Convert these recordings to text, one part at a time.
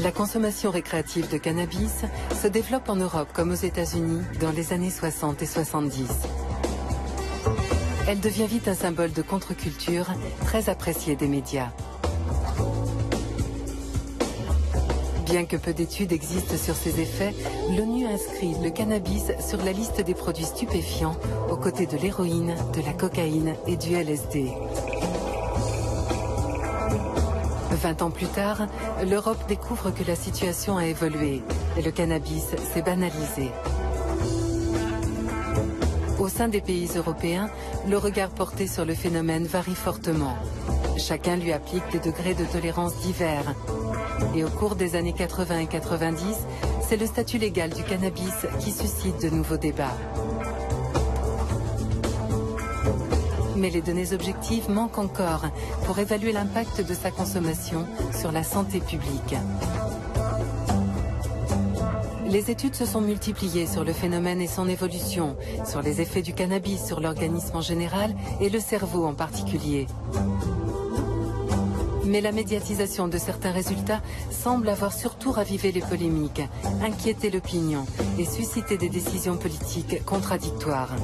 La consommation récréative de cannabis se développe en Europe comme aux États-Unis dans les années 60 et 70. Elle devient vite un symbole de contre-culture très apprécié des médias. Bien que peu d'études existent sur ses effets, l'ONU inscrit le cannabis sur la liste des produits stupéfiants aux côtés de l'héroïne, de la cocaïne et du LSD. 20 ans plus tard, l'Europe découvre que la situation a évolué et le cannabis s'est banalisé. Au sein des pays européens, le regard porté sur le phénomène varie fortement. Chacun lui applique des degrés de tolérance divers. Et au cours des années 80 et 90, c'est le statut légal du cannabis qui suscite de nouveaux débats. Mais les données objectives manquent encore pour évaluer l'impact de sa consommation sur la santé publique. Les études se sont multipliées sur le phénomène et son évolution, sur les effets du cannabis sur l'organisme en général et le cerveau en particulier. Mais la médiatisation de certains résultats semble avoir surtout ravivé les polémiques, inquiété l'opinion et suscité des décisions politiques contradictoires.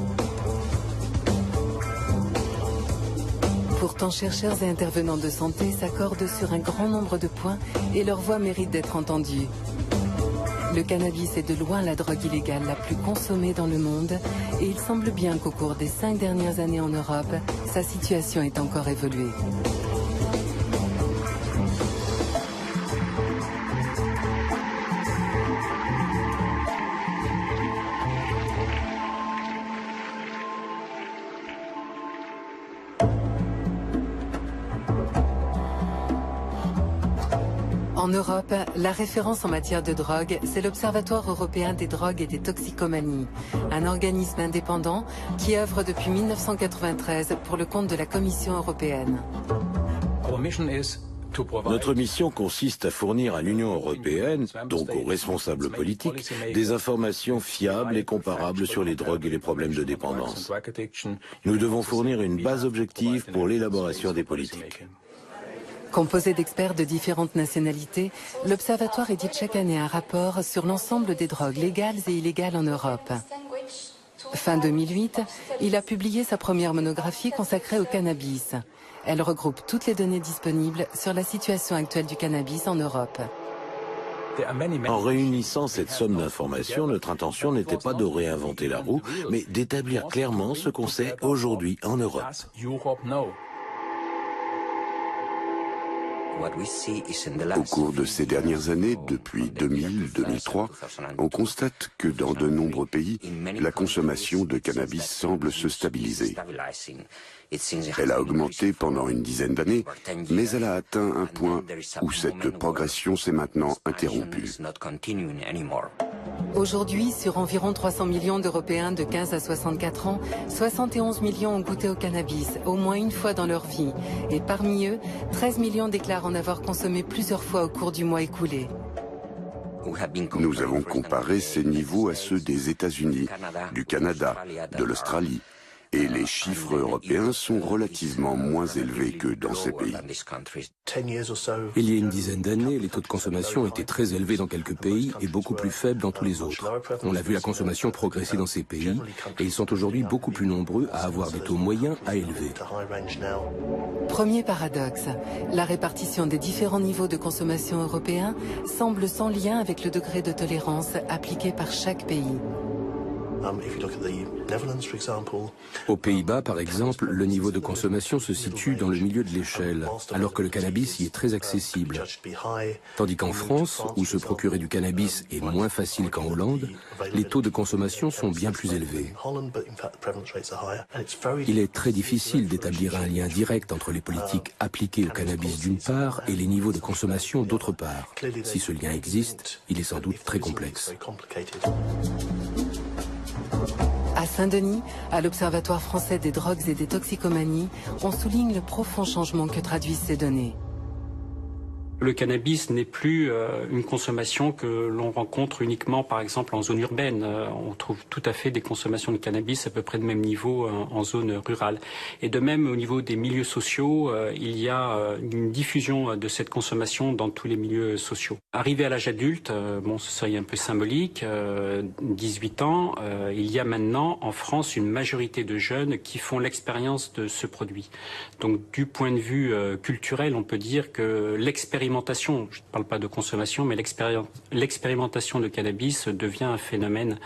Pourtant, chercheurs et intervenants de santé s'accordent sur un grand nombre de points et leur voix mérite d'être entendue. Le cannabis est de loin la drogue illégale la plus consommée dans le monde et il semble bien qu'au cours des 5 dernières années en Europe, sa situation est encore évoluée. En Europe, la référence en matière de drogue, c'est l'Observatoire européen des drogues et des toxicomanies, un organisme indépendant qui œuvre depuis 1993 pour le compte de la Commission européenne. Notre mission consiste à fournir à l'Union européenne, donc aux responsables politiques, des informations fiables et comparables sur les drogues et les problèmes de dépendance. Nous devons fournir une base objective pour l'élaboration des politiques. Composé d'experts de différentes nationalités, l'Observatoire édite chaque année un rapport sur l'ensemble des drogues légales et illégales en Europe. Fin 2008, il a publié sa première monographie consacrée au cannabis. Elle regroupe toutes les données disponibles sur la situation actuelle du cannabis en Europe. En réunissant cette somme d'informations, notre intention n'était pas de réinventer la roue, mais d'établir clairement ce qu'on sait aujourd'hui en Europe. Au cours de ces dernières années, depuis 2000-2003, on constate que dans de nombreux pays, la consommation de cannabis semble se stabiliser. Elle a augmenté pendant une dizaine d'années, mais elle a atteint un point où cette progression s'est maintenant interrompue. Aujourd'hui, sur environ 300 millions d'Européens de 15 à 64 ans, 71 millions ont goûté au cannabis, au moins une fois dans leur vie. Et parmi eux, 13 millions déclarent en avoir consommé plusieurs fois au cours du mois écoulé. Nous avons comparé ces niveaux à ceux des États-Unis, du Canada, de l'Australie. Et les chiffres européens sont relativement moins élevés que dans ces pays. Il y a une dizaine d'années, les taux de consommation étaient très élevés dans quelques pays et beaucoup plus faibles dans tous les autres. On a vu la consommation progresser dans ces pays et ils sont aujourd'hui beaucoup plus nombreux à avoir des taux moyens à élevés. Premier paradoxe, la répartition des différents niveaux de consommation européens semble sans lien avec le degré de tolérance appliqué par chaque pays. Aux Pays-Bas, par exemple, le niveau de consommation se situe dans le milieu de l'échelle, alors que le cannabis y est très accessible. Tandis qu'en France, où se procurer du cannabis est moins facile qu'en Hollande, les taux de consommation sont bien plus élevés. Il est très difficile d'établir un lien direct entre les politiques appliquées au cannabis d'une part et les niveaux de consommation d'autre part. Si ce lien existe, il est sans doute très complexe. À Saint-Denis, à l'Observatoire français des drogues et des toxicomanies, on souligne le profond changement que traduisent ces données. Le cannabis n'est plus une consommation que l'on rencontre uniquement, par exemple, en zone urbaine. On trouve tout à fait des consommations de cannabis à peu près de même niveau en zone rurale. Et de même, au niveau des milieux sociaux, il y a une diffusion de cette consommation dans tous les milieux sociaux. Arrivé à l'âge adulte, bon, ce serait un peu symbolique, 18 ans, il y a maintenant en France une majorité de jeunes qui font l'expérience de ce produit. Donc, du point de vue culturel, on peut dire que l'expérimentation, je ne parle pas de consommation, mais l'expérimentation de cannabis devient un phénomène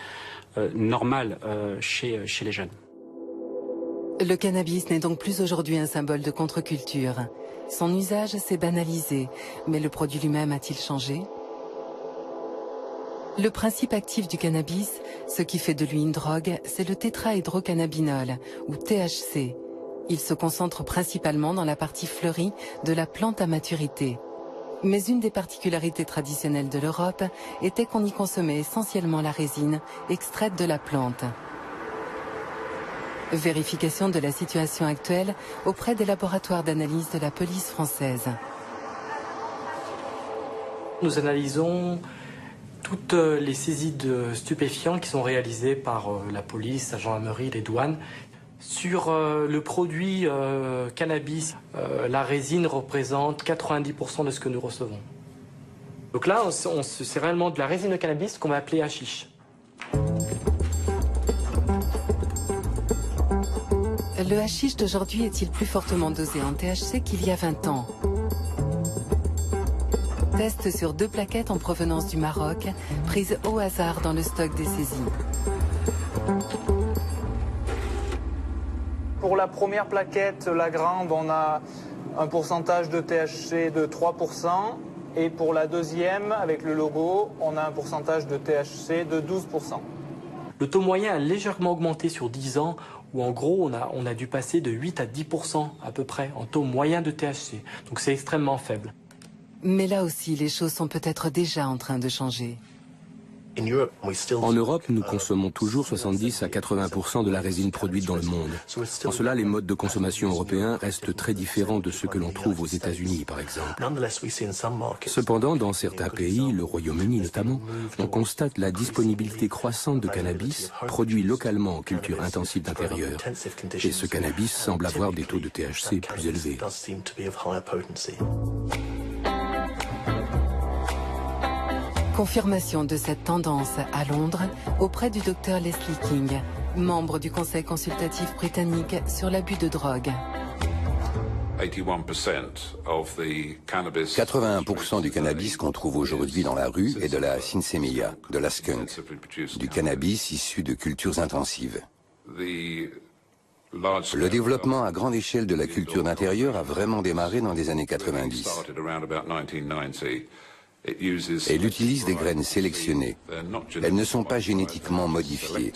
normal chez les jeunes. Le cannabis n'est donc plus aujourd'hui un symbole de contre-culture. Son usage s'est banalisé, mais le produit lui-même a-t-il changé? Le principe actif du cannabis, ce qui fait de lui une drogue, c'est le tétrahydrocannabinol, ou THC. Il se concentre principalement dans la partie fleurie de la plante à maturité. Mais une des particularités traditionnelles de l'Europe était qu'on y consommait essentiellement la résine extraite de la plante. Vérification de la situation actuelle auprès des laboratoires d'analyse de la police française. Nous analysons toutes les saisies de stupéfiants qui sont réalisées par la police, la gendarmerie, les douanes. Sur le produit cannabis, la résine représente 90% de ce que nous recevons. Donc là, c'est réellement de la résine de cannabis qu'on va appeler hashish. Le hashish d'aujourd'hui est-il plus fortement dosé en THC qu'il y a 20 ans? Test sur 2 plaquettes en provenance du Maroc, prises au hasard dans le stock des saisies. Pour la première plaquette, la grande, on a un pourcentage de THC de 3%. Et pour la deuxième, avec le logo, on a un pourcentage de THC de 12%. Le taux moyen a légèrement augmenté sur 10 ans, où en gros, on a dû passer de 8 à 10% à peu près en taux moyen de THC. Donc c'est extrêmement faible. Mais là aussi, les choses sont peut-être déjà en train de changer. En Europe, nous consommons toujours 70 à 80% de la résine produite dans le monde. En cela, les modes de consommation européens restent très différents de ceux que l'on trouve aux États-Unis, par exemple. Cependant, dans certains pays, le Royaume-Uni notamment, on constate la disponibilité croissante de cannabis produit localement en culture intensive d'intérieur. Et ce cannabis semble avoir des taux de THC plus élevés. Confirmation de cette tendance à Londres auprès du docteur Leslie King, membre du Conseil consultatif britannique sur l'abus de drogue. 81% du cannabis qu'on trouve aujourd'hui dans la rue est de la sinsémilla, de la skunk, du cannabis issu de cultures intensives. Le développement à grande échelle de la culture d'intérieur a vraiment démarré dans les années 90. Elle utilise des graines sélectionnées. Elles ne sont pas génétiquement modifiées.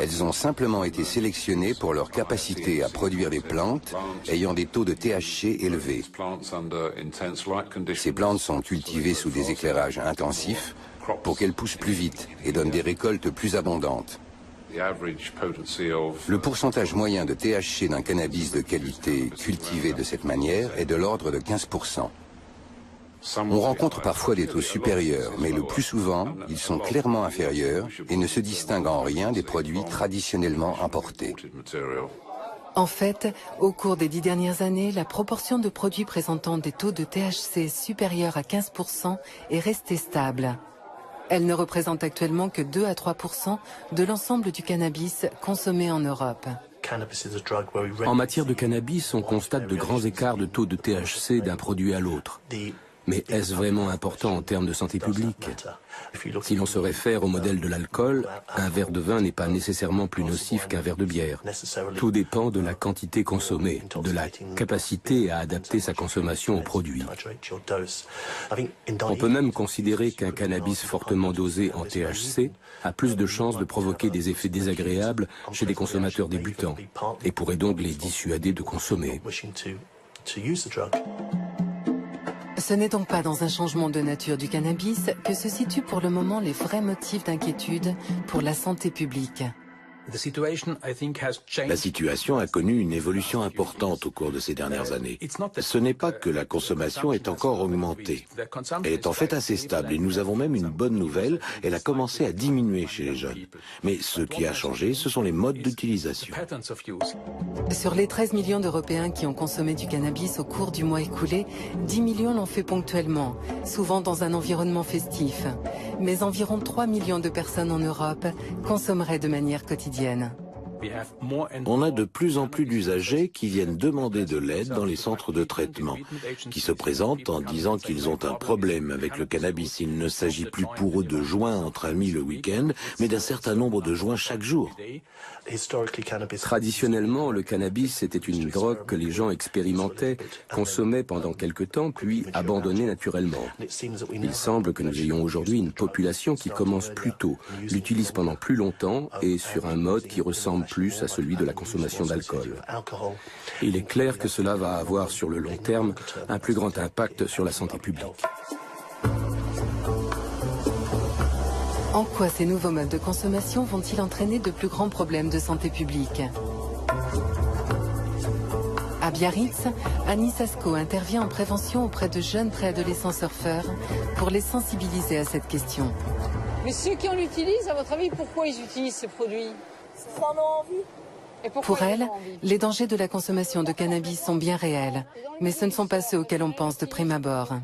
Elles ont simplement été sélectionnées pour leur capacité à produire des plantes ayant des taux de THC élevés. Ces plantes sont cultivées sous des éclairages intensifs pour qu'elles poussent plus vite et donnent des récoltes plus abondantes. Le pourcentage moyen de THC d'un cannabis de qualité cultivé de cette manière est de l'ordre de 15%. On rencontre parfois des taux supérieurs, mais le plus souvent, ils sont clairement inférieurs et ne se distinguent en rien des produits traditionnellement importés. En fait, au cours des 10 dernières années, la proportion de produits présentant des taux de THC supérieurs à 15% est restée stable. Elle ne représente actuellement que 2 à 3% de l'ensemble du cannabis consommé en Europe. En matière de cannabis, on constate de grands écarts de taux de THC d'un produit à l'autre. Mais est-ce vraiment important en termes de santé publique? Si l'on se réfère au modèle de l'alcool, un verre de vin n'est pas nécessairement plus nocif qu'un verre de bière. Tout dépend de la quantité consommée, de la capacité à adapter sa consommation au produit. On peut même considérer qu'un cannabis fortement dosé en THC a plus de chances de provoquer des effets désagréables chez des consommateurs débutants et pourrait donc les dissuader de consommer. Ce n'est donc pas dans un changement de nature du cannabis que se situent pour le moment les vrais motifs d'inquiétude pour la santé publique. La situation a connu une évolution importante au cours de ces dernières années. Ce n'est pas que la consommation est encore augmentée. Elle est en fait assez stable et nous avons même une bonne nouvelle, elle a commencé à diminuer chez les jeunes. Mais ce qui a changé, ce sont les modes d'utilisation. Sur les 13 millions d'Européens qui ont consommé du cannabis au cours du mois écoulé, 10 millions l'ont fait ponctuellement, souvent dans un environnement festif. Mais environ 3 millions de personnes en Europe consommeraient de manière quotidienne. On a de plus en plus d'usagers qui viennent demander de l'aide dans les centres de traitement, qui se présentent en disant qu'ils ont un problème avec le cannabis. Il ne s'agit plus pour eux de joints entre amis le week-end, mais d'un certain nombre de joints chaque jour. Traditionnellement, le cannabis était une drogue que les gens expérimentaient, consommaient pendant quelque temps, puis abandonnaient naturellement. Il semble que nous ayons aujourd'hui une population qui commence plus tôt, l'utilise pendant plus longtemps et sur un mode qui ressemble plus à celui de la consommation d'alcool. Il est clair que cela va avoir sur le long terme un plus grand impact sur la santé publique. En quoi ces nouveaux modes de consommation vont-ils entraîner de plus grands problèmes de santé publique? À Biarritz, Annie Sasko intervient en prévention auprès de jeunes préadolescents surfeurs pour les sensibiliser à cette question. Mais ceux qui en utilisent, à votre avis, pourquoi ils utilisent ces produits? Ils en ont envie. Pour elle, les dangers de la consommation de cannabis sont bien réels, mais ce ne sont pas ceux auxquels on pense de prime abord.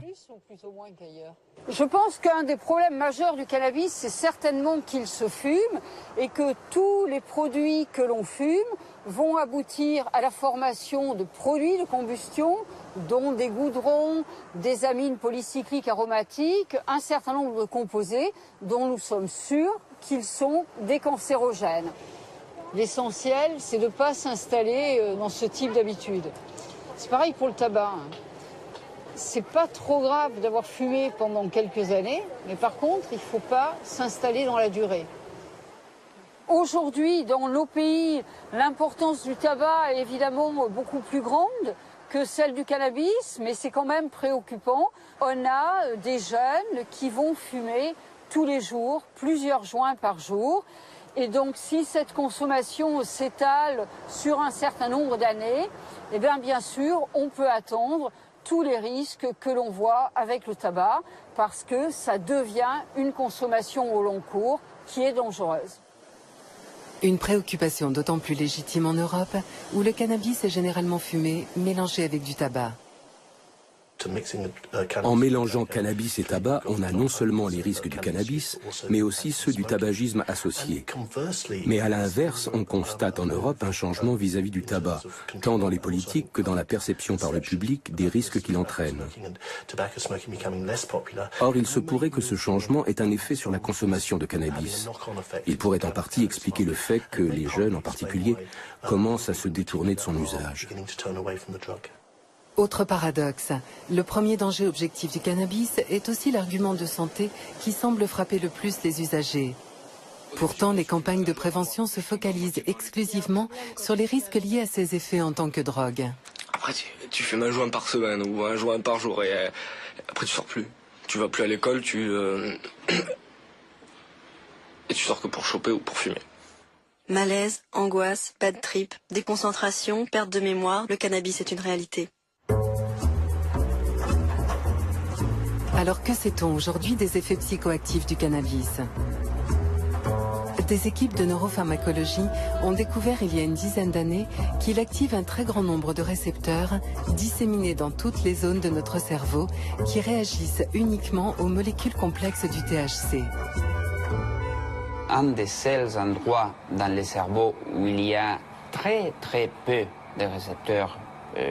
Je pense qu'un des problèmes majeurs du cannabis, c'est certainement qu'il se fume et que tous les produits que l'on fume vont aboutir à la formation de produits de combustion, dont des goudrons, des amines polycycliques aromatiques, un certain nombre de composés dont nous sommes sûrs qu'ils sont des cancérogènes. L'essentiel, c'est de ne pas s'installer dans ce type d'habitude. C'est pareil pour le tabac. C'est pas trop grave d'avoir fumé pendant quelques années, mais par contre, il ne faut pas s'installer dans la durée. Aujourd'hui, dans nos pays, l'importance du tabac est évidemment beaucoup plus grande que celle du cannabis, mais c'est quand même préoccupant. On a des jeunes qui vont fumer tous les jours, plusieurs joints par jour. Et donc, si cette consommation s'étale sur un certain nombre d'années, eh bien sûr, on peut attendre tous les risques que l'on voit avec le tabac, parce que ça devient une consommation au long cours qui est dangereuse. Une préoccupation d'autant plus légitime en Europe, où le cannabis est généralement fumé, mélangé avec du tabac. En mélangeant cannabis et tabac, on a non seulement les risques du cannabis, mais aussi ceux du tabagisme associé. Mais à l'inverse, on constate en Europe un changement vis-à-vis du tabac, tant dans les politiques que dans la perception par le public des risques qu'il entraîne. Or, il se pourrait que ce changement ait un effet sur la consommation de cannabis. Il pourrait en partie expliquer le fait que les jeunes, en particulier, commencent à se détourner de son usage. Autre paradoxe, le premier danger objectif du cannabis est aussi l'argument de santé qui semble frapper le plus les usagers. Pourtant, les campagnes de prévention se focalisent exclusivement sur les risques liés à ses effets en tant que drogue. Après, tu fumes un joint par semaine ou un joint par jour et après tu sors plus. Tu vas plus à l'école, et tu sors que pour choper ou pour fumer. Malaise, angoisse, bad trip, déconcentration, perte de mémoire, le cannabis est une réalité. Alors que sait-on aujourd'hui des effets psychoactifs du cannabis? Des équipes de neuropharmacologie ont découvert il y a une dizaine d'années qu'il active un très grand nombre de récepteurs disséminés dans toutes les zones de notre cerveau qui réagissent uniquement aux molécules complexes du THC. Un des seuls endroits dans le cerveau où il y a très peu de récepteurs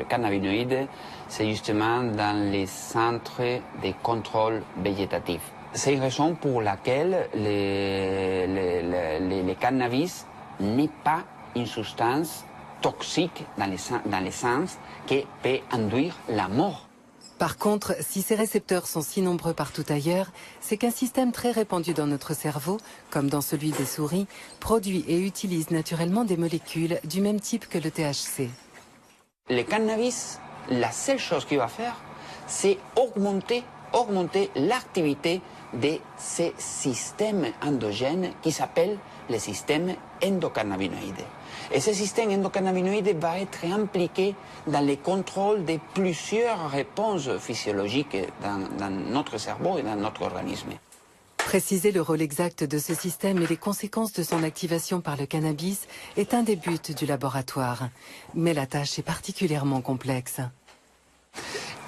cannabinoïdes, c'est justement dans les centres de contrôle végétatif. C'est une raison pour laquelle le cannabis n'est pas une substance toxique dans les sens qui peut induire la mort. Par contre, si ces récepteurs sont si nombreux partout ailleurs, c'est qu'un système très répandu dans notre cerveau, comme dans celui des souris, produit et utilise naturellement des molécules du même type que le THC. Le cannabis, la seule chose qu'il va faire, c'est augmenter l'activité de ces systèmes endogènes qui s'appellent le système endocannabinoïde. Et ce système endocannabinoïde va être impliqué dans le contrôle de plusieurs réponses physiologiques dans notre cerveau et dans notre organisme. Préciser le rôle exact de ce système et les conséquences de son activation par le cannabis est un des buts du laboratoire. Mais la tâche est particulièrement complexe.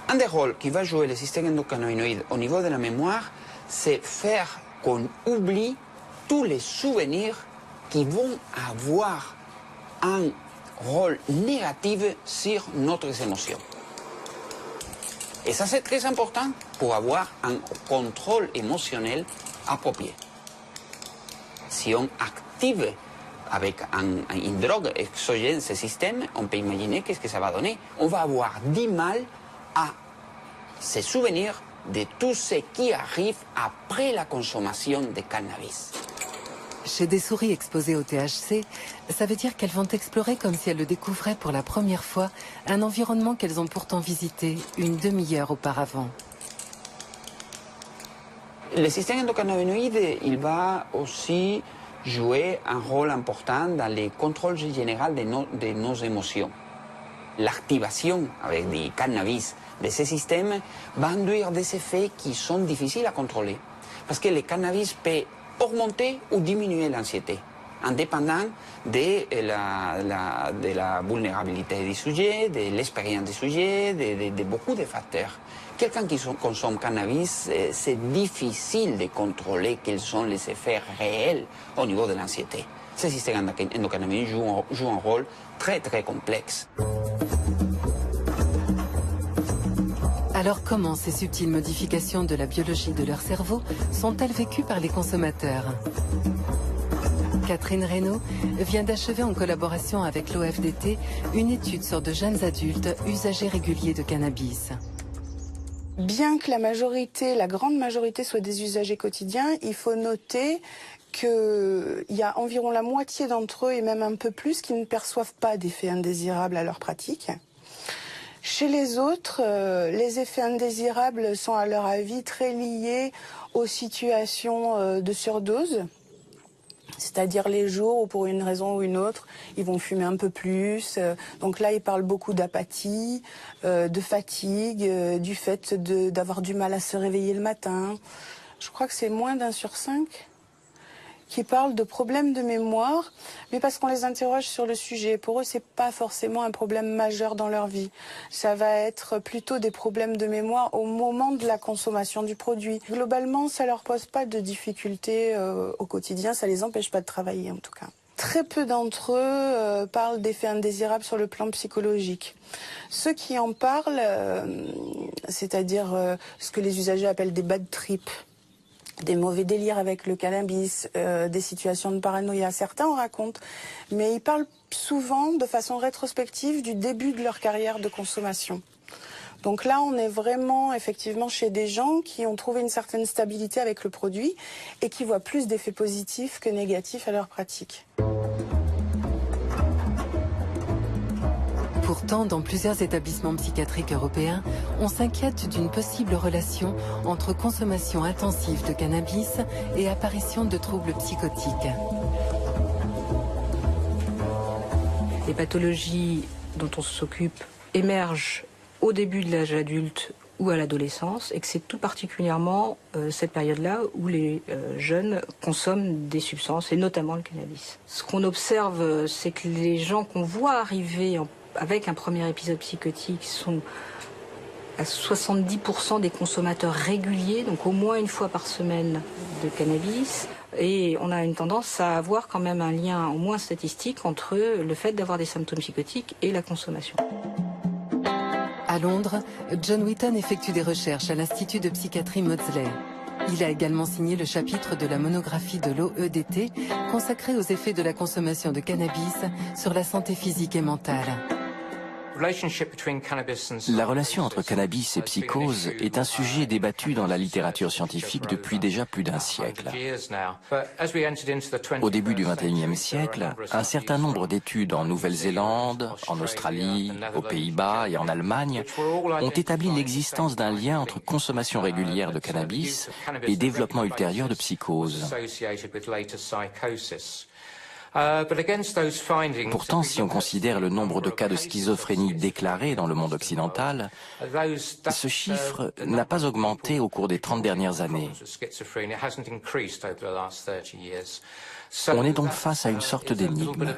Un des rôles qui va jouer le système endocannabinoïde au niveau de la mémoire, c'est faire qu'on oublie tous les souvenirs qui vont avoir un rôle négatif sur notre émotions. Et ça, c'est très important pour avoir un contrôle émotionnel approprié. Si on active avec une drogue exogène ce système, on peut imaginer qu'est-ce que ça va donner. On va avoir du mal à se souvenir de tout ce qui arrive après la consommation de cannabis. Chez des souris exposées au THC, ça veut dire qu'elles vont explorer comme si elles le découvraient pour la première fois un environnement qu'elles ont pourtant visité une demi-heure auparavant. Le système endocannabinoïde, il va aussi jouer un rôle important dans le contrôle général de nos émotions. L'activation avec du cannabis de ce système va induire des effets qui sont difficiles à contrôler. Parce que le cannabis peut augmenter ou diminuer l'anxiété, indépendant de la vulnérabilité du sujet, de l'expérience du sujet, de beaucoup de facteurs. Quelqu'un qui consomme cannabis, c'est difficile de contrôler quels sont les effets réels au niveau de l'anxiété. Ce système endocannabinoïde joue un rôle très très complexe. Alors comment ces subtiles modifications de la biologie de leur cerveau sont-elles vécues par les consommateurs? Catherine Reynaud vient d'achever en collaboration avec l'OFDT une étude sur de jeunes adultes usagers réguliers de cannabis. Bien que la grande majorité soit des usagers quotidiens, il faut noter qu'il y a environ la moitié d'entre eux, et même un peu plus, qui ne perçoivent pas d'effets indésirables à leur pratique. Chez les autres, les effets indésirables sont à leur avis très liés aux situations de surdose, c'est-à-dire les jours où pour une raison ou une autre, ils vont fumer un peu plus. Donc là, ils parlent beaucoup d'apathie, de fatigue, du fait d'avoir du mal à se réveiller le matin. Je crois que c'est moins d'1 sur 5 qui parlent de problèmes de mémoire, mais parce qu'on les interroge sur le sujet. Pour eux, c'est pas forcément un problème majeur dans leur vie. Ça va être plutôt des problèmes de mémoire au moment de la consommation du produit. Globalement, ça leur pose pas de difficultés au quotidien, ça les empêche pas de travailler en tout cas. Très peu d'entre eux parlent d'effets indésirables sur le plan psychologique. Ceux qui en parlent, c'est-à-dire ce que les usagers appellent des bad trips, des mauvais délires avec le cannabis, des situations de paranoïa. Certains en racontent, mais ils parlent souvent de façon rétrospective du début de leur carrière de consommation. Donc là, on est vraiment effectivement chez des gens qui ont trouvé une certaine stabilité avec le produit et qui voient plus d'effets positifs que négatifs à leur pratique. Pourtant, dans plusieurs établissements psychiatriques européens, on s'inquiète d'une possible relation entre consommation intensive de cannabis et apparition de troubles psychotiques. Les pathologies dont on s'occupe émergent au début de l'âge adulte ou à l'adolescence, et que c'est tout particulièrement cette période-là où les jeunes consomment des substances, et notamment le cannabis. Ce qu'on observe, c'est que les gens qu'on voit arriver avec un premier épisode psychotique sont à 70% des consommateurs réguliers, donc au moins une fois par semaine de cannabis. Et on a une tendance à avoir quand même un lien au moins statistique entre le fait d'avoir des symptômes psychotiques et la consommation. À Londres, John Wheaton effectue des recherches à l'Institut de psychiatrie Maudsley. Il a également signé le chapitre de la monographie de l'OEDT consacrée aux effets de la consommation de cannabis sur la santé physique et mentale. La relation entre cannabis et psychose est un sujet débattu dans la littérature scientifique depuis déjà plus d'un siècle. Au début du XXIe siècle, un certain nombre d'études en Nouvelle-Zélande, en Australie, aux Pays-Bas et en Allemagne ont établi l'existence d'un lien entre consommation régulière de cannabis et développement ultérieur de psychose. Pourtant, si on considère le nombre de cas de schizophrénie déclarés dans le monde occidental, ce chiffre n'a pas augmenté au cours des 30 dernières années. On est donc face à une sorte d'énigme.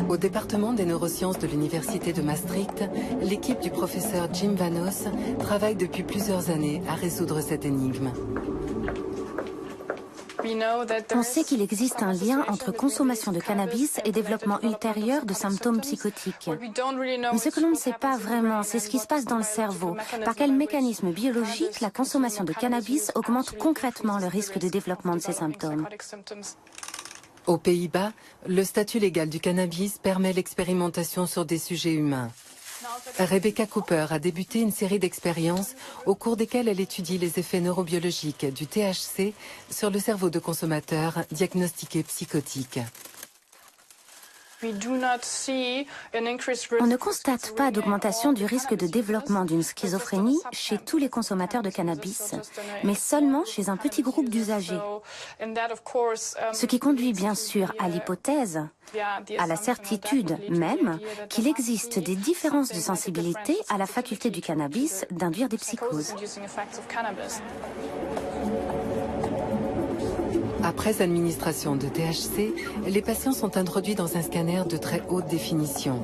Au département des neurosciences de l'Université de Maastricht, l'équipe du professeur Jim Vanos travaille depuis plusieurs années à résoudre cette énigme. On sait qu'il existe un lien entre consommation de cannabis et développement ultérieur de symptômes psychotiques. Mais ce que l'on ne sait pas vraiment, c'est ce qui se passe dans le cerveau. Par quel mécanisme biologique la consommation de cannabis augmente concrètement le risque de développement de ces symptômes. Aux Pays-Bas, le statut légal du cannabis permet l'expérimentation sur des sujets humains. Rebecca Cooper a débuté une série d'expériences au cours desquelles elle étudie les effets neurobiologiques du THC sur le cerveau de consommateurs diagnostiqués psychotiques. On ne constate pas d'augmentation du risque de développement d'une schizophrénie chez tous les consommateurs de cannabis, mais seulement chez un petit groupe d'usagers. Ce qui conduit bien sûr à l'hypothèse, à la certitude même, qu'il existe des différences de sensibilité à la faculté du cannabis d'induire des psychoses. Après administration de THC, les patients sont introduits dans un scanner de très haute définition.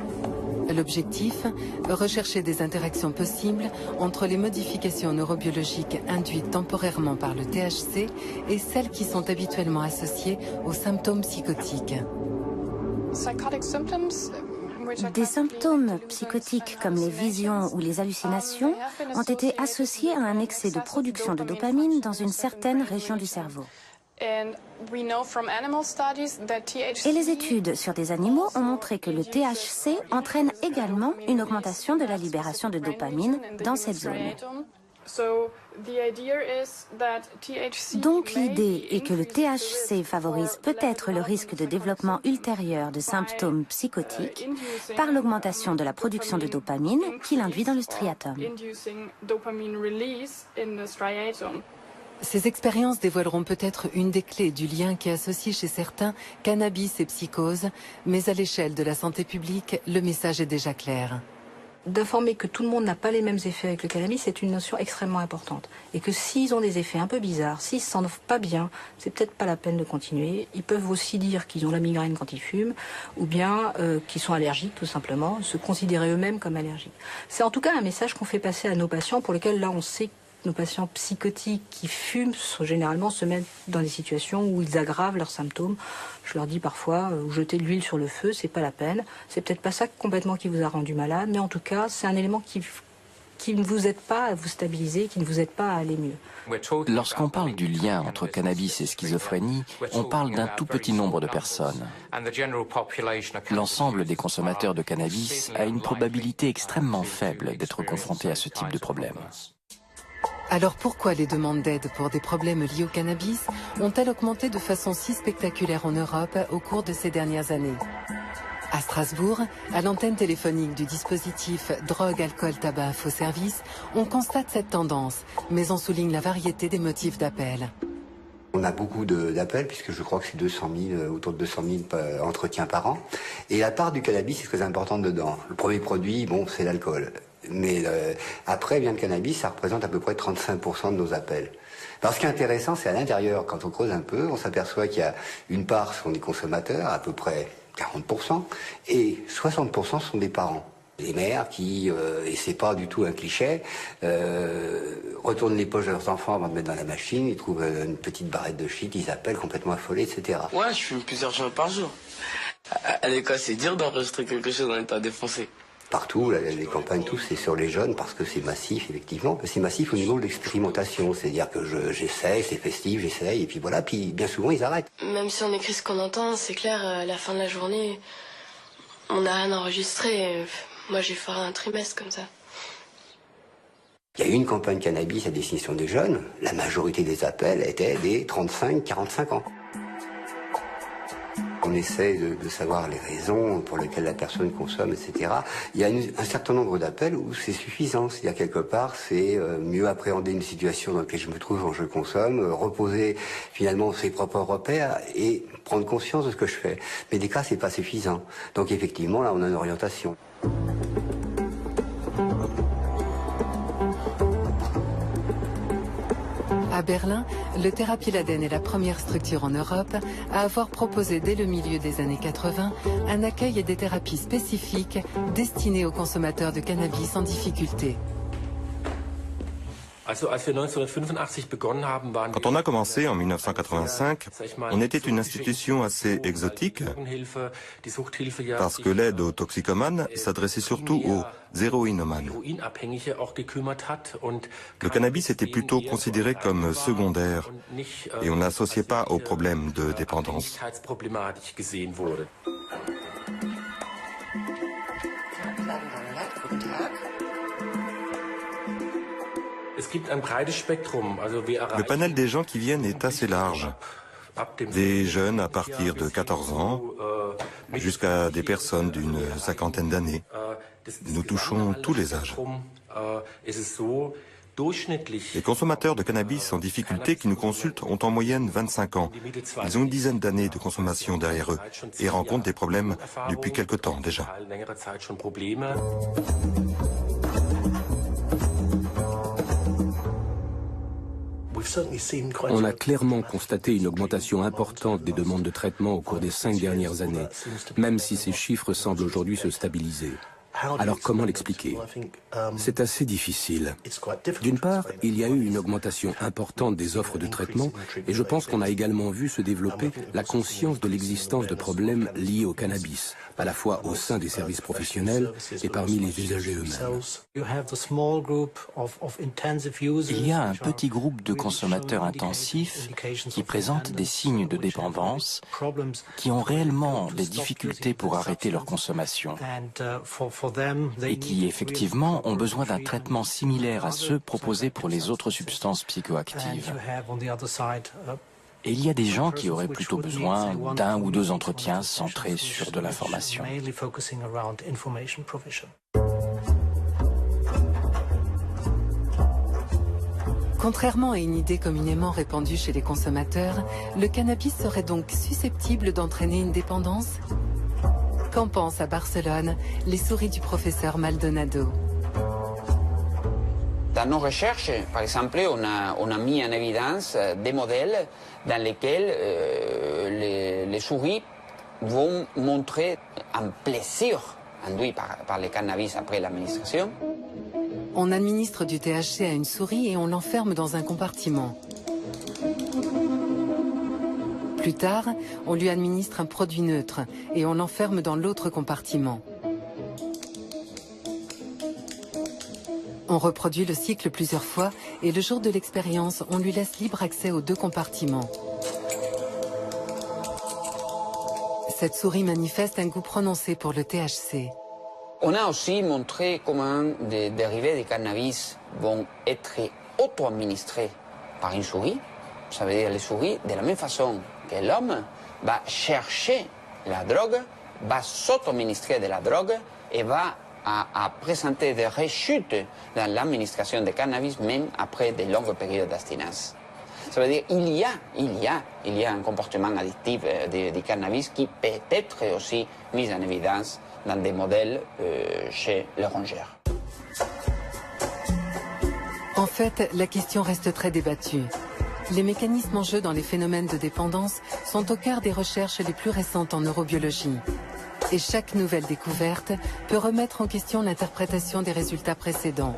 L'objectif, rechercher des interactions possibles entre les modifications neurobiologiques induites temporairement par le THC et celles qui sont habituellement associées aux symptômes psychotiques. Des symptômes psychotiques comme les visions ou les hallucinations ont été associés à un excès de production de dopamine dans une certaine région du cerveau. Et les études sur des animaux ont montré que le THC entraîne également une augmentation de la libération de dopamine dans cette zone. Donc l'idée est que le THC favorise peut-être le risque de développement ultérieur de symptômes psychotiques par l'augmentation de la production de dopamine qu'il induit dans le striatum. Ces expériences dévoileront peut-être une des clés du lien qui associe chez certains cannabis et psychose, mais à l'échelle de la santé publique, le message est déjà clair. D'informer que tout le monde n'a pas les mêmes effets avec le cannabis, c'est une notion extrêmement importante. Et que s'ils ont des effets un peu bizarres, s'ils se sentent pas bien, c'est peut-être pas la peine de continuer. Ils peuvent aussi dire qu'ils ont la migraine quand ils fument, ou bien qu'ils sont allergiques tout simplement, se considérer eux-mêmes comme allergiques. C'est en tout cas un message qu'on fait passer à nos patients pour lesquels là on sait que nos patients psychotiques qui fument généralement se mettent dans des situations où ils aggravent leurs symptômes. Je leur dis parfois, jeter de l'huile sur le feu, c'est pas la peine. C'est peut-être pas ça complètement qui vous a rendu malade, mais en tout cas, c'est un élément qui ne vous aide pas à vous stabiliser, qui ne vous aide pas à aller mieux. Lorsqu'on parle du lien entre cannabis et schizophrénie, on parle d'un tout petit nombre de personnes. L'ensemble des consommateurs de cannabis a une probabilité extrêmement faible d'être confrontés à ce type de problème. Alors pourquoi les demandes d'aide pour des problèmes liés au cannabis ont-elles augmenté de façon si spectaculaire en Europe au cours de ces dernières années? À Strasbourg, à l'antenne téléphonique du dispositif Drogue, Alcool, Tabac, Faux Services, on constate cette tendance, mais on souligne la variété des motifs d'appel. On a beaucoup d'appels, puisque je crois que c'est 200 000, autour de 200 000 entretiens par an. Et la part du cannabis est très importante dedans. Le premier produit, bon, c'est l'alcool. Mais après, bien le cannabis, ça représente à peu près 35% de nos appels. Alors ce qui est intéressant, c'est à l'intérieur, quand on creuse un peu, on s'aperçoit qu'il y a une part sont des consommateurs, à peu près 40%, et 60% sont des parents. Les mères qui, et c'est pas du tout un cliché, retournent les poches de leurs enfants avant de mettre dans la machine, ils trouvent une petite barrette de shit, ils appellent complètement affolés, etc. Ouais, je fume plusieurs joints par jour. À l'école, c'est dur d'enregistrer quelque chose en étant défoncé. Partout, les campagnes, tout, c'est sur les jeunes parce que c'est massif, effectivement. C'est massif au niveau de l'expérimentation. C'est-à-dire que j'essaye, c'est festif, j'essaye, et puis voilà, puis bien souvent, ils arrêtent. Même si on écrit ce qu'on entend, c'est clair, à la fin de la journée, on n'a rien enregistré. Moi, j'ai fait un trimestre comme ça. Il y a eu une campagne cannabis à destination des jeunes. La majorité des appels étaient des 35-45 ans. On essaie de savoir les raisons pour lesquelles la personne consomme, etc. Il y a un certain nombre d'appels où c'est suffisant. C'est-à-dire, quelque part, c'est mieux appréhender une situation dans laquelle je me trouve quand je consomme, reposer finalement ses propres repères et prendre conscience de ce que je fais. Mais des cas, c'est pas suffisant. Donc effectivement, là, on a une orientation. À Berlin, le Therapieladen est la première structure en Europe à avoir proposé dès le milieu des années 80 un accueil et des thérapies spécifiques destinées aux consommateurs de cannabis en difficulté. Quand on a commencé en 1985, on était une institution assez exotique parce que l'aide aux toxicomanes s'adressait surtout aux héroïnomanes. Le cannabis était plutôt considéré comme secondaire et on n'associait pas aux problèmes de dépendance. Le panel des gens qui viennent est assez large. Des jeunes à partir de 14 ans jusqu'à des personnes d'une cinquantaine d'années. Nous touchons tous les âges. Les consommateurs de cannabis en difficulté qui nous consultent ont en moyenne 25 ans. Ils ont une dizaine d'années de consommation derrière eux et rencontrent des problèmes depuis quelque temps déjà. On a clairement constaté une augmentation importante des demandes de traitement au cours des 5 dernières années, même si ces chiffres semblent aujourd'hui se stabiliser. Alors comment l'expliquer? C'est assez difficile. D'une part, il y a eu une augmentation importante des offres de traitement et je pense qu'on a également vu se développer la conscience de l'existence de problèmes liés au cannabis, à la fois au sein des services professionnels et parmi les usagers eux-mêmes. Il y a un petit groupe de consommateurs intensifs qui présentent des signes de dépendance, qui ont réellement des difficultés pour arrêter leur consommation et qui, effectivement, ont besoin d'un traitement similaire à ceux proposés pour les autres substances psychoactives. Et il y a des gens qui auraient plutôt besoin d'un ou deux entretiens centrés sur de l'information. Contrairement à une idée communément répandue chez les consommateurs, le cannabis serait donc susceptible d'entraîner une dépendance? Qu'en pensent à Barcelone les souris du professeur Maldonado? Dans nos recherches, par exemple, on a mis en évidence des modèles dans lesquels les souris vont montrer un plaisir induit par le cannabis après l'administration. On administre du THC à une souris et on l'enferme dans un compartiment. Plus tard, on lui administre un produit neutre et on l'enferme dans l'autre compartiment. On reproduit le cycle plusieurs fois et le jour de l'expérience, on lui laisse libre accès aux deux compartiments. Cette souris manifeste un goût prononcé pour le THC. On a aussi montré comment des dérivés du cannabis vont être auto-administrés par une souris. Ça veut dire les souris, de la même façon que l'homme, va chercher la drogue, va s'auto-administrer de la drogue et va à présenter des rechutes dans l'administration de cannabis, même après de longues périodes d'abstinence. Ça veut dire qu'il y a un comportement addictif du cannabis qui peut être aussi mis en évidence dans des modèles chez les rongeurs. En fait, la question reste très débattue. Les mécanismes en jeu dans les phénomènes de dépendance sont au cœur des recherches les plus récentes en neurobiologie. Et chaque nouvelle découverte peut remettre en question l'interprétation des résultats précédents.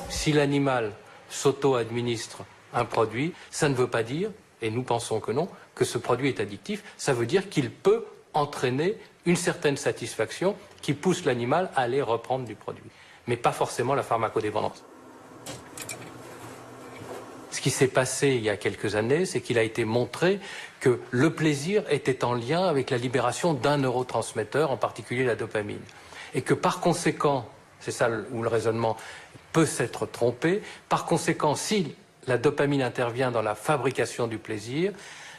Si l'animal s'auto-administre un produit, ça ne veut pas dire, et nous pensons que non, que ce produit est addictif. Ça veut dire qu'il peut entraîner une certaine satisfaction qui pousse l'animal à aller reprendre du produit, mais pas forcément la pharmacodépendance. Ce qui s'est passé il y a quelques années, c'est qu'il a été montré que le plaisir était en lien avec la libération d'un neurotransmetteur, en particulier la dopamine. Et que par conséquent, c'est ça où le raisonnement peut s'être trompé, par conséquent, si la dopamine intervient dans la fabrication du plaisir,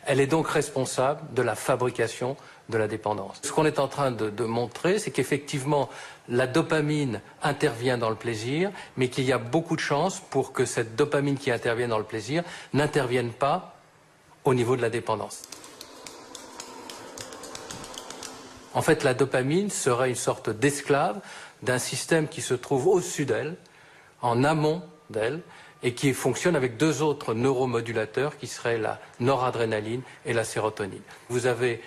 elle est donc responsable de la fabrication de la dépendance. Ce qu'on est en train de montrer, c'est qu'effectivement, la dopamine intervient dans le plaisir, mais qu'il y a beaucoup de chances pour que cette dopamine qui intervient dans le plaisir n'intervienne pas au niveau de la dépendance. En fait, la dopamine serait une sorte d'esclave d'un système qui se trouve au-dessus d'elle, en amont d'elle, et qui fonctionne avec deux autres neuromodulateurs qui seraient la noradrénaline et la sérotonine. Vous avez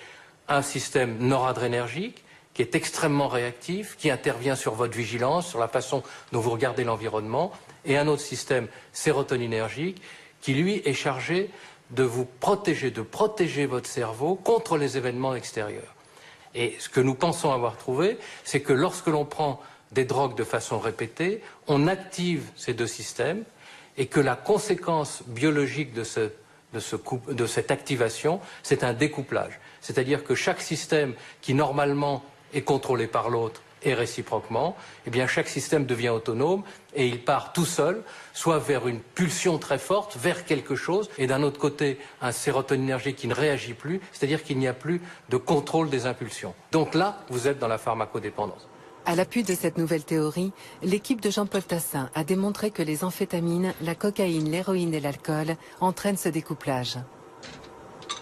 un système noradrénergique qui est extrêmement réactif, qui intervient sur votre vigilance, sur la façon dont vous regardez l'environnement, et un autre système sérotoninergique qui, lui, est chargé de vous protéger, de protéger votre cerveau contre les événements extérieurs. Et ce que nous pensons avoir trouvé, c'est que lorsque l'on prend des drogues de façon répétée, on active ces deux systèmes et que la conséquence biologique de cette activation, c'est un découplage. C'est-à-dire que chaque système qui normalement est contrôlé par l'autre et réciproquement, eh bien chaque système devient autonome et il part tout seul, soit vers une pulsion très forte, vers quelque chose, et d'un autre côté, un sérotoninergique qui ne réagit plus, c'est-à-dire qu'il n'y a plus de contrôle des impulsions. Donc là, vous êtes dans la pharmacodépendance. À l'appui de cette nouvelle théorie, l'équipe de Jean-Paul Tassin a démontré que les amphétamines, la cocaïne, l'héroïne et l'alcool entraînent ce découplage.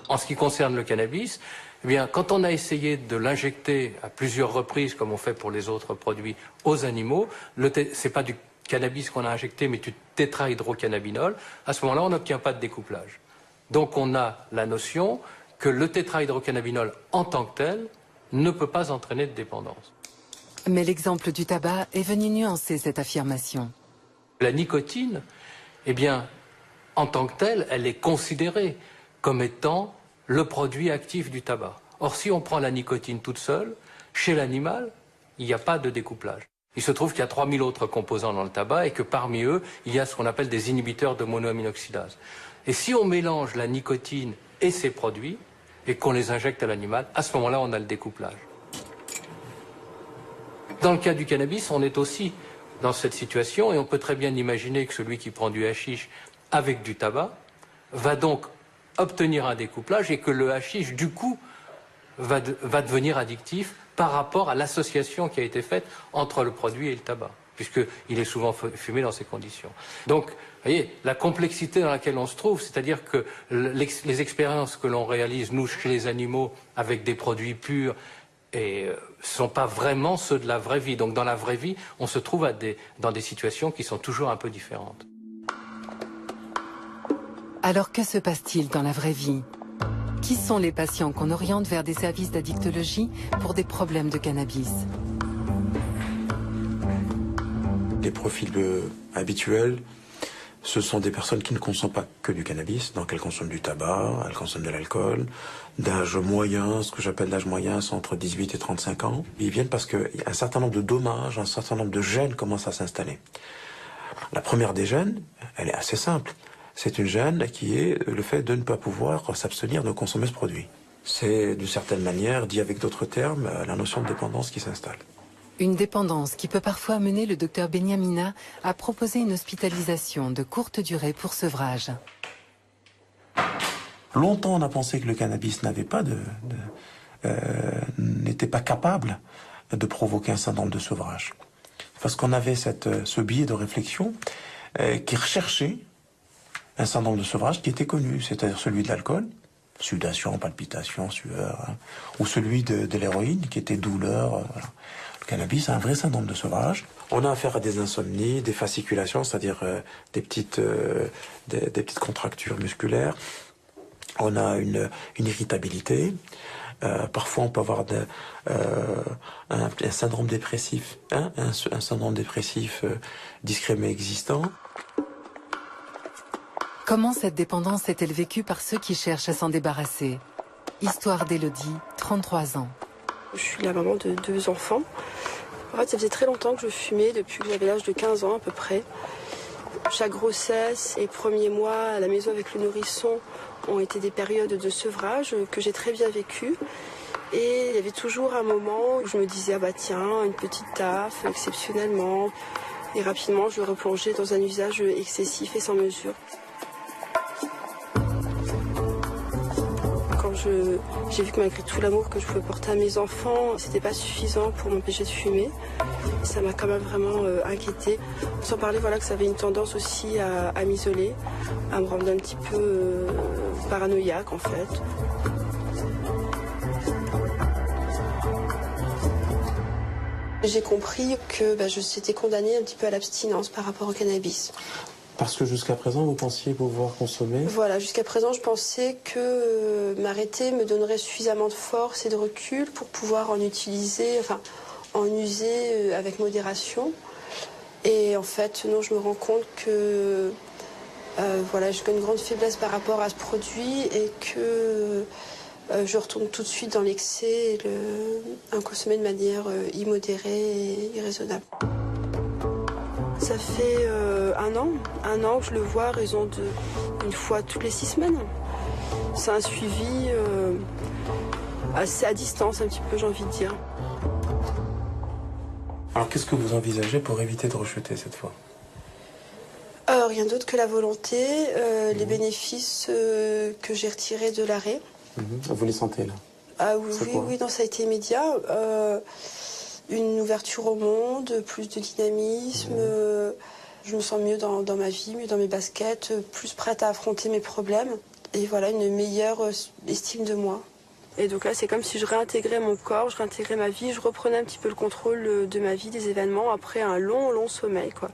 En ce qui concerne le cannabis, eh bien, quand on a essayé de l'injecter à plusieurs reprises, comme on fait pour les autres produits, aux animaux, ce n'est pas du cannabis qu'on a injecté, mais du tétrahydrocannabinol, à ce moment-là, on n'obtient pas de découplage. Donc on a la notion que le tétrahydrocannabinol en tant que tel ne peut pas entraîner de dépendance. Mais l'exemple du tabac est venu nuancer cette affirmation. La nicotine, eh bien, en tant que telle, elle est considérée comme étant le produit actif du tabac. Or, si on prend la nicotine toute seule, chez l'animal, il n'y a pas de découplage. Il se trouve qu'il y a 3000 autres composants dans le tabac et que parmi eux, il y a ce qu'on appelle des inhibiteurs de monoaminoxydase. Et si on mélange la nicotine et ces produits et qu'on les injecte à l'animal, à ce moment-là, on a le découplage. Dans le cas du cannabis, on est aussi dans cette situation et on peut très bien imaginer que celui qui prend du hashish avec du tabac va donc obtenir un découplage et que le hashish, du coup, va devenir addictif par rapport à l'association qui a été faite entre le produit et le tabac, puisqu'il est souvent fumé dans ces conditions. Donc, vous voyez, la complexité dans laquelle on se trouve, c'est-à-dire que les expériences que l'on réalise, nous, chez les animaux, avec des produits purs, et ne sont pas vraiment ceux de la vraie vie. Donc dans la vraie vie, on se trouve dans des situations qui sont toujours un peu différentes. Alors que se passe-t-il dans la vraie vie? Qui sont les patients qu'on oriente vers des services d'addictologie pour des problèmes de cannabis? Les profils habituels, ce sont des personnes qui ne consomment pas que du cannabis, donc elles consomment du tabac, elles consomment de l'alcool, d'âge moyen, ce que j'appelle l'âge moyen, c'est entre 18 et 35 ans. Ils viennent parce qu'un certain nombre de dommages, un certain nombre de gènes commencent à s'installer. La première des gènes, elle est assez simple. C'est une gène qui est le fait de ne pas pouvoir s'abstenir de consommer ce produit. C'est d'une certaine manière, dit avec d'autres termes, la notion de dépendance qui s'installe. Une dépendance qui peut parfois amener le docteur Benyamina à proposer une hospitalisation de courte durée pour sevrage. Longtemps, on a pensé que le cannabis n'était pas capable de provoquer un syndrome de sevrage. Parce qu'on avait ce biais de réflexion qui recherchait un syndrome de sevrage qui était connu, c'est-à-dire celui de l'alcool, sudation, palpitation, sueur, ou celui de l'héroïne qui était douleur. Voilà. Le cannabis a un vrai syndrome de sevrage. On a affaire à des insomnies, des fasciculations, c'est-à-dire des petites contractures musculaires. On a une irritabilité. Parfois, on peut avoir un syndrome dépressif, un syndrome dépressif discret mais existant. Comment cette dépendance est-elle vécue par ceux qui cherchent à s'en débarrasser? Histoire d'Élodie, 33 ans. Je suis la maman de 2 enfants. En fait, ça faisait très longtemps que je fumais, depuis que j'avais l'âge de 15 ans à peu près. Chaque grossesse et premiers mois à la maison avec le nourrisson ont été des périodes de sevrage que j'ai très bien vécues. Et il y avait toujours un moment où je me disais, ah bah tiens, une petite taffe, exceptionnellement. Et rapidement, je replongeais dans un usage excessif et sans mesure. Quand j'ai vu que malgré tout l'amour que je pouvais porter à mes enfants, c'était pas suffisant pour m'empêcher de fumer. Ça m'a quand même vraiment inquiétée. Sans parler voilà, que ça avait une tendance aussi à m'isoler, à me rendre un petit peu paranoïaque en fait. J'ai compris que je s'étais condamnée un petit peu à l'abstinence par rapport au cannabis. Parce que jusqu'à présent, vous pensiez pouvoir consommer? Voilà, jusqu'à présent, je pensais que m'arrêter me donnerait suffisamment de force et de recul pour pouvoir en user avec modération. Et en fait, non, je me rends compte que j'ai une grande faiblesse par rapport à ce produit et que je retourne tout de suite dans l'excès et en consommer de manière immodérée et irraisonnable. Ça fait 1 an que je le vois à raison d'une fois toutes les 6 semaines. C'est un suivi assez à distance un petit peu, j'ai envie de dire. Alors qu'est-ce que vous envisagez pour éviter de rechuter cette fois? Rien d'autre que la volonté, les bénéfices que j'ai retirés de l'arrêt. Vous les sentez là? Ah oui, non, ça a été immédiat. Une ouverture au monde, plus de dynamisme. Je me sens mieux dans ma vie, mieux dans mes baskets, plus prête à affronter mes problèmes. Et voilà, une meilleure estime de moi. Et donc là, c'est comme si je réintégrais mon corps, je réintégrais ma vie, je reprenais un petit peu le contrôle de ma vie, des événements, après un long sommeil, quoi.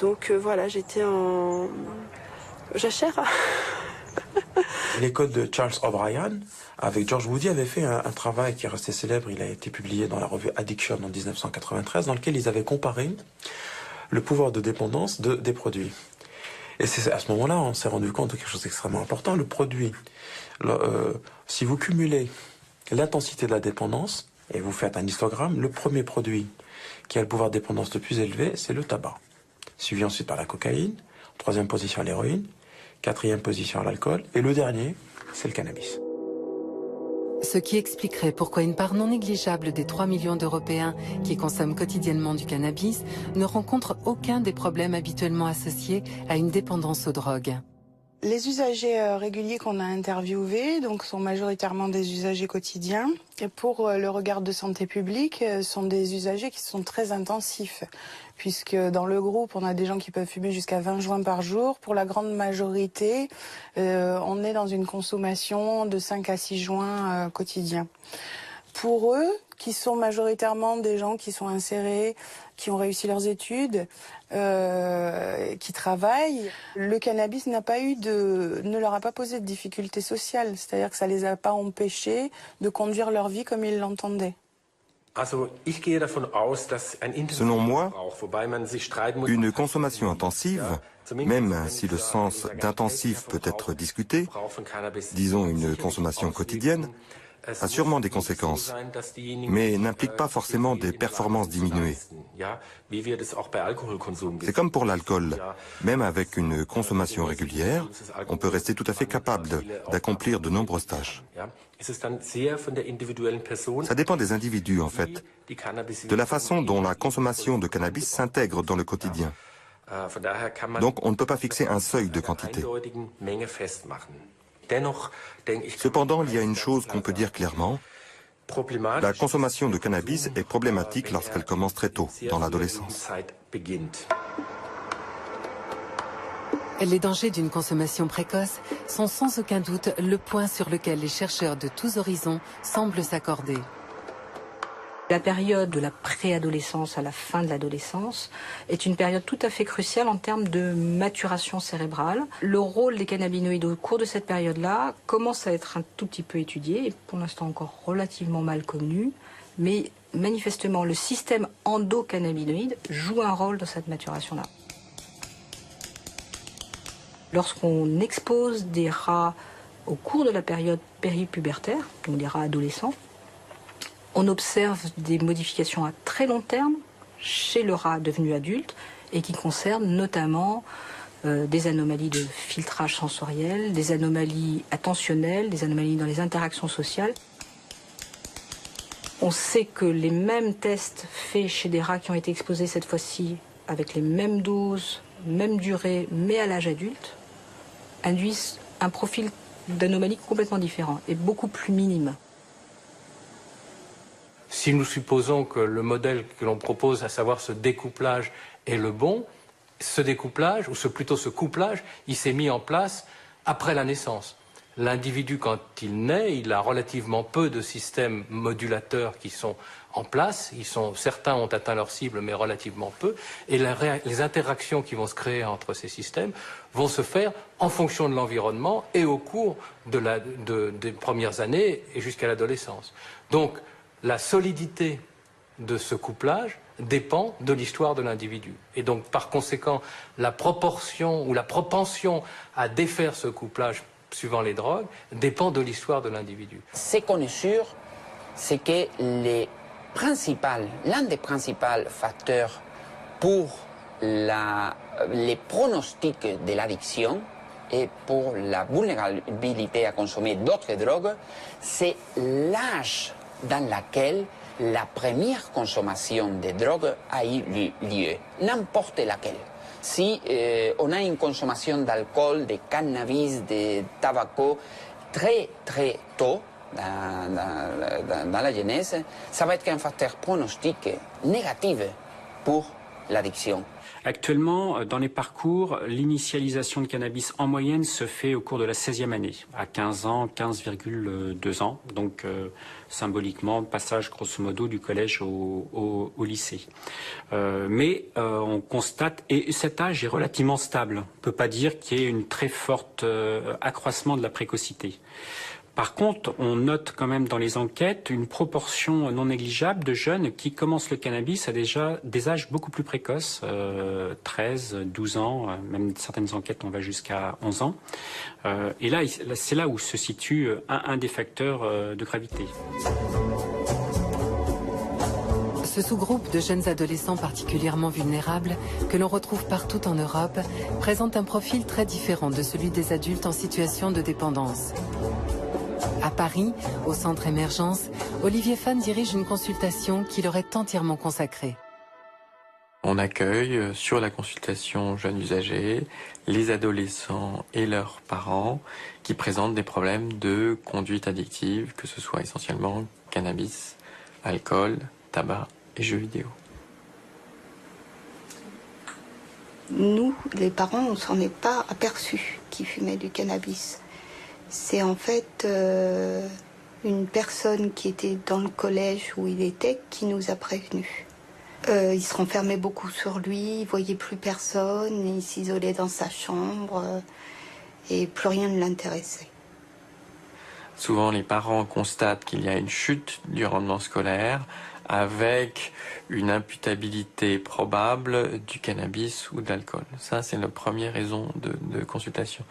Donc voilà, j'étais en jachère. L'école de Charles O'Brien, avec George Woody, avait fait un travail qui est resté célèbre. Il a été publié dans la revue Addiction en 1993, dans lequel ils avaient comparé le pouvoir de dépendance des produits. Et c'est à ce moment-là, on s'est rendu compte de quelque chose d'extrêmement important. Le produit, si vous cumulez l'intensité de la dépendance, et vous faites un histogramme, le premier produit qui a le pouvoir de dépendance le plus élevé, c'est le tabac. Suivi ensuite par la cocaïne, 3e position l'héroïne, 4e position l'alcool, et le dernier, c'est le cannabis. Ce qui expliquerait pourquoi une part non négligeable des 3 millions d'Européens qui consomment quotidiennement du cannabis ne rencontrent aucun des problèmes habituellement associés à une dépendance aux drogues. Les usagers réguliers qu'on a interviewés sont majoritairement des usagers quotidiens. Et pour le regard de santé publique, sont des usagers qui sont très intensifs. Puisque dans le groupe, on a des gens qui peuvent fumer jusqu'à 20 joints par jour. Pour la grande majorité, on est dans une consommation de 5 à 6 joints quotidiens. Pour eux, qui sont majoritairement des gens qui sont insérés, qui ont réussi leurs études, qui travaillent, le cannabis ne leur a pas posé de difficultés sociales. C'est-à-dire que ça les a pas empêchés de conduire leur vie comme ils l'entendaient. Selon moi, une consommation intensive, même si le sens d'intensif peut être discuté, disons une consommation quotidienne, a sûrement des conséquences, mais n'implique pas forcément des performances diminuées. C'est comme pour l'alcool. Même avec une consommation régulière, on peut rester tout à fait capable d'accomplir de nombreuses tâches. Ça dépend des individus, en fait, de la façon dont la consommation de cannabis s'intègre dans le quotidien. Donc on ne peut pas fixer un seuil de quantité. Cependant, il y a une chose qu'on peut dire clairement. La consommation de cannabis est problématique lorsqu'elle commence très tôt, dans l'adolescence. Les dangers d'une consommation précoce sont sans aucun doute le point sur lequel les chercheurs de tous horizons semblent s'accorder. La période de la préadolescence à la fin de l'adolescence est une période tout à fait cruciale en termes de maturation cérébrale. Le rôle des cannabinoïdes au cours de cette période-là commence à être un tout petit peu étudié, et pour l'instant encore relativement mal connu, mais manifestement le système endocannabinoïde joue un rôle dans cette maturation-là. Lorsqu'on expose des rats au cours de la période péripubertaire, donc des rats adolescents, On observe des modifications à très long terme chez le rat devenu adulte et qui concernent notamment des anomalies de filtrage sensoriel, des anomalies attentionnelles, des anomalies dans les interactions sociales. On sait que les mêmes tests faits chez des rats qui ont été exposés cette fois-ci avec les mêmes doses, même durée, mais à l'âge adulte, induisent un profil d'anomalie complètement différent et beaucoup plus minime. Si nous supposons que le modèle que l'on propose, à savoir ce découplage, est le bon, ce découplage, ou plutôt ce couplage, il s'est mis en place après la naissance. L'individu, quand il naît, il a relativement peu de systèmes modulateurs qui sont en place. Certains ont atteint leur cible, mais relativement peu. Et les interactions qui vont se créer entre ces systèmes vont se faire en fonction de l'environnement et au cours des premières années et jusqu'à l'adolescence. Donc, la solidité de ce couplage dépend de l'histoire de l'individu. Et donc, par conséquent, la proportion ou la propension à défaire ce couplage suivant les drogues dépend de l'histoire de l'individu. Ce qu'on est sûr, c'est que l'un des principaux facteurs pour les pronostics de l'addiction et pour la vulnérabilité à consommer d'autres drogues, c'est l'âge dans lequel la première consommation de drogue a eu lieu, n'importe laquelle. Si on a une consommation d'alcool, de cannabis, de tabac très très tôt dans la jeunesse, ça va être un facteur pronostic négatif pour l'addiction. Actuellement, dans les parcours, l'initialisation de cannabis en moyenne se fait au cours de la 16e année, à 15 ans, 15,2 ans. Donc, symboliquement, passage grosso modo du collège au lycée. Mais on constate, et cet âge est relativement stable. On ne peut pas dire qu'il y ait une très forte accroissement de la précocité. Par contre, on note quand même dans les enquêtes une proportion non négligeable de jeunes qui commencent le cannabis à déjà des âges beaucoup plus précoces, 13, 12 ans, même certaines enquêtes on va jusqu'à 11 ans. Et là, c'est là où se situe un des facteurs de gravité. Ce sous-groupe de jeunes adolescents particulièrement vulnérables, que l'on retrouve partout en Europe, présente un profil très différent de celui des adultes en situation de dépendance. À Paris, au centre Émergence, Olivier Fan dirige une consultation qui leur est entièrement consacrée. On accueille sur la consultation jeunes usagers les adolescents et leurs parents qui présentent des problèmes de conduite addictive, que ce soit essentiellement cannabis, alcool, tabac et jeux vidéo. Nous, les parents, on ne s'en est pas aperçus qu'ils fumaient du cannabis. C'est en fait une personne qui était dans le collège où il était qui nous a prévenus. Il se renfermait beaucoup sur lui, il voyait plus personne, il s'isolait dans sa chambre et plus rien ne l'intéressait. Souvent, les parents constatent qu'il y a une chute du rendement scolaire avec une imputabilité probable du cannabis ou de l'alcool. Ça, c'est la première raison de consultation.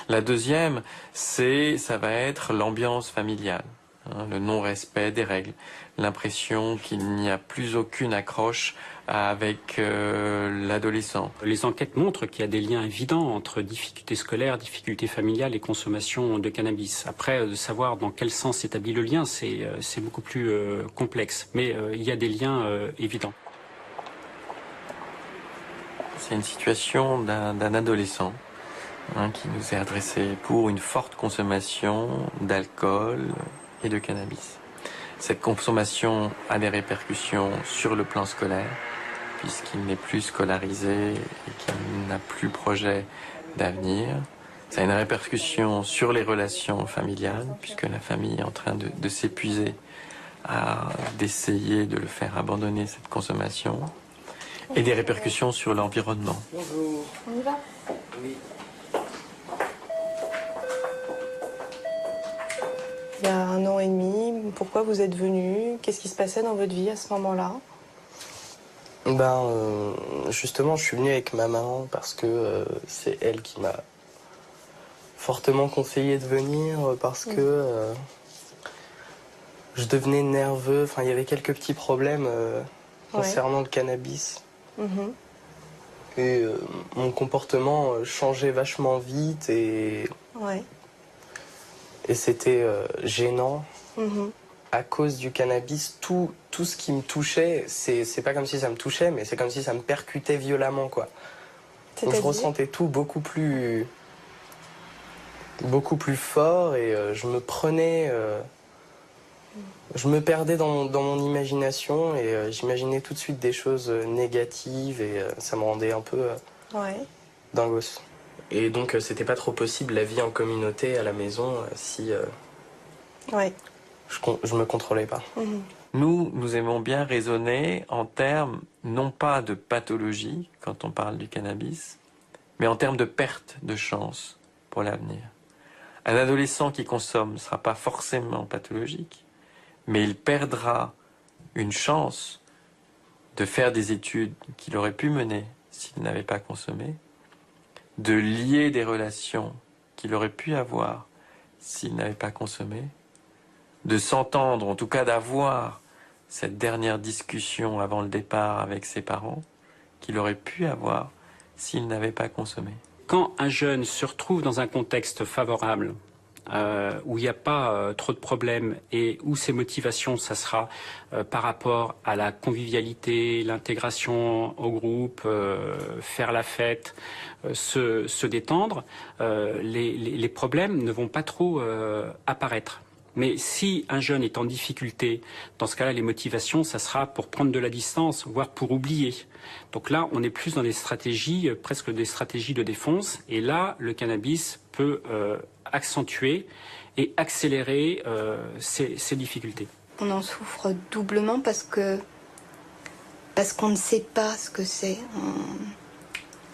La deuxième, ça va être l'ambiance familiale, le non-respect des règles, l'impression qu'il n'y a plus aucune accroche avec l'adolescent. Les enquêtes montrent qu'il y a des liens évidents entre difficultés scolaires, difficultés familiales et consommation de cannabis. Après, de savoir dans quel sens s'établit le lien, c'est beaucoup plus complexe. Mais il y a des liens évidents. C'est une situation d'un adolescent qui nous est adressé pour une forte consommation d'alcool et de cannabis. Cette consommation a des répercussions sur le plan scolaire, puisqu'il n'est plus scolarisé et qu'il n'a plus projet d'avenir. Ça a une répercussion sur les relations familiales, puisque la famille est en train de s'épuiser d'essayer de le faire abandonner cette consommation. Et des répercussions sur l'environnement. Bonjour. On y va? Oui. Il y a 1 an et demi, pourquoi vous êtes venu? Qu'est-ce qui se passait dans votre vie à ce moment-là? Justement, je suis venu avec ma maman parce que c'est elle qui m'a fortement conseillé de venir parce que Je devenais nerveux, enfin il y avait quelques petits problèmes concernant le cannabis. Et mon comportement changeait vachement vite et c'était gênant. À cause du cannabis, tout ce qui me touchait, c'est pas comme si ça me touchait, mais c'est comme si ça me percutait violemment, quoi. Donc je ressentais tout beaucoup plus fort et je me prenais... je me perdais dans mon imagination et j'imaginais tout de suite des choses négatives et ça me rendait un peu dingos. Et donc c'était pas trop possible la vie en communauté à la maison si je me contrôlais pas. Nous aimons bien raisonner en termes non pas de pathologie quand on parle du cannabis, mais en termes de perte de chance pour l'avenir. Un adolescent qui consomme ne sera pas forcément pathologique, mais il perdra une chance de faire des études qu'il aurait pu mener s'il n'avait pas consommé, de lier des relations qu'il aurait pu avoir s'il n'avait pas consommé, de s'entendre, en tout cas d'avoir cette dernière discussion avant le départ avec ses parents qu'il aurait pu avoir s'il n'avait pas consommé. Quand un jeune se retrouve dans un contexte favorable, où il n'y a pas trop de problèmes et où ses motivations, ça sera par rapport à la convivialité, l'intégration au groupe, faire la fête, se détendre, les problèmes ne vont pas trop apparaître. Mais si un jeune est en difficulté, dans ce cas-là, les motivations, ça sera pour prendre de la distance, voire pour oublier. Donc là, on est plus dans des stratégies, presque des stratégies de défense. Et là, le cannabis peut accentuer et accélérer ces difficultés. On en souffre doublement parce qu'on ne sait pas ce que c'est.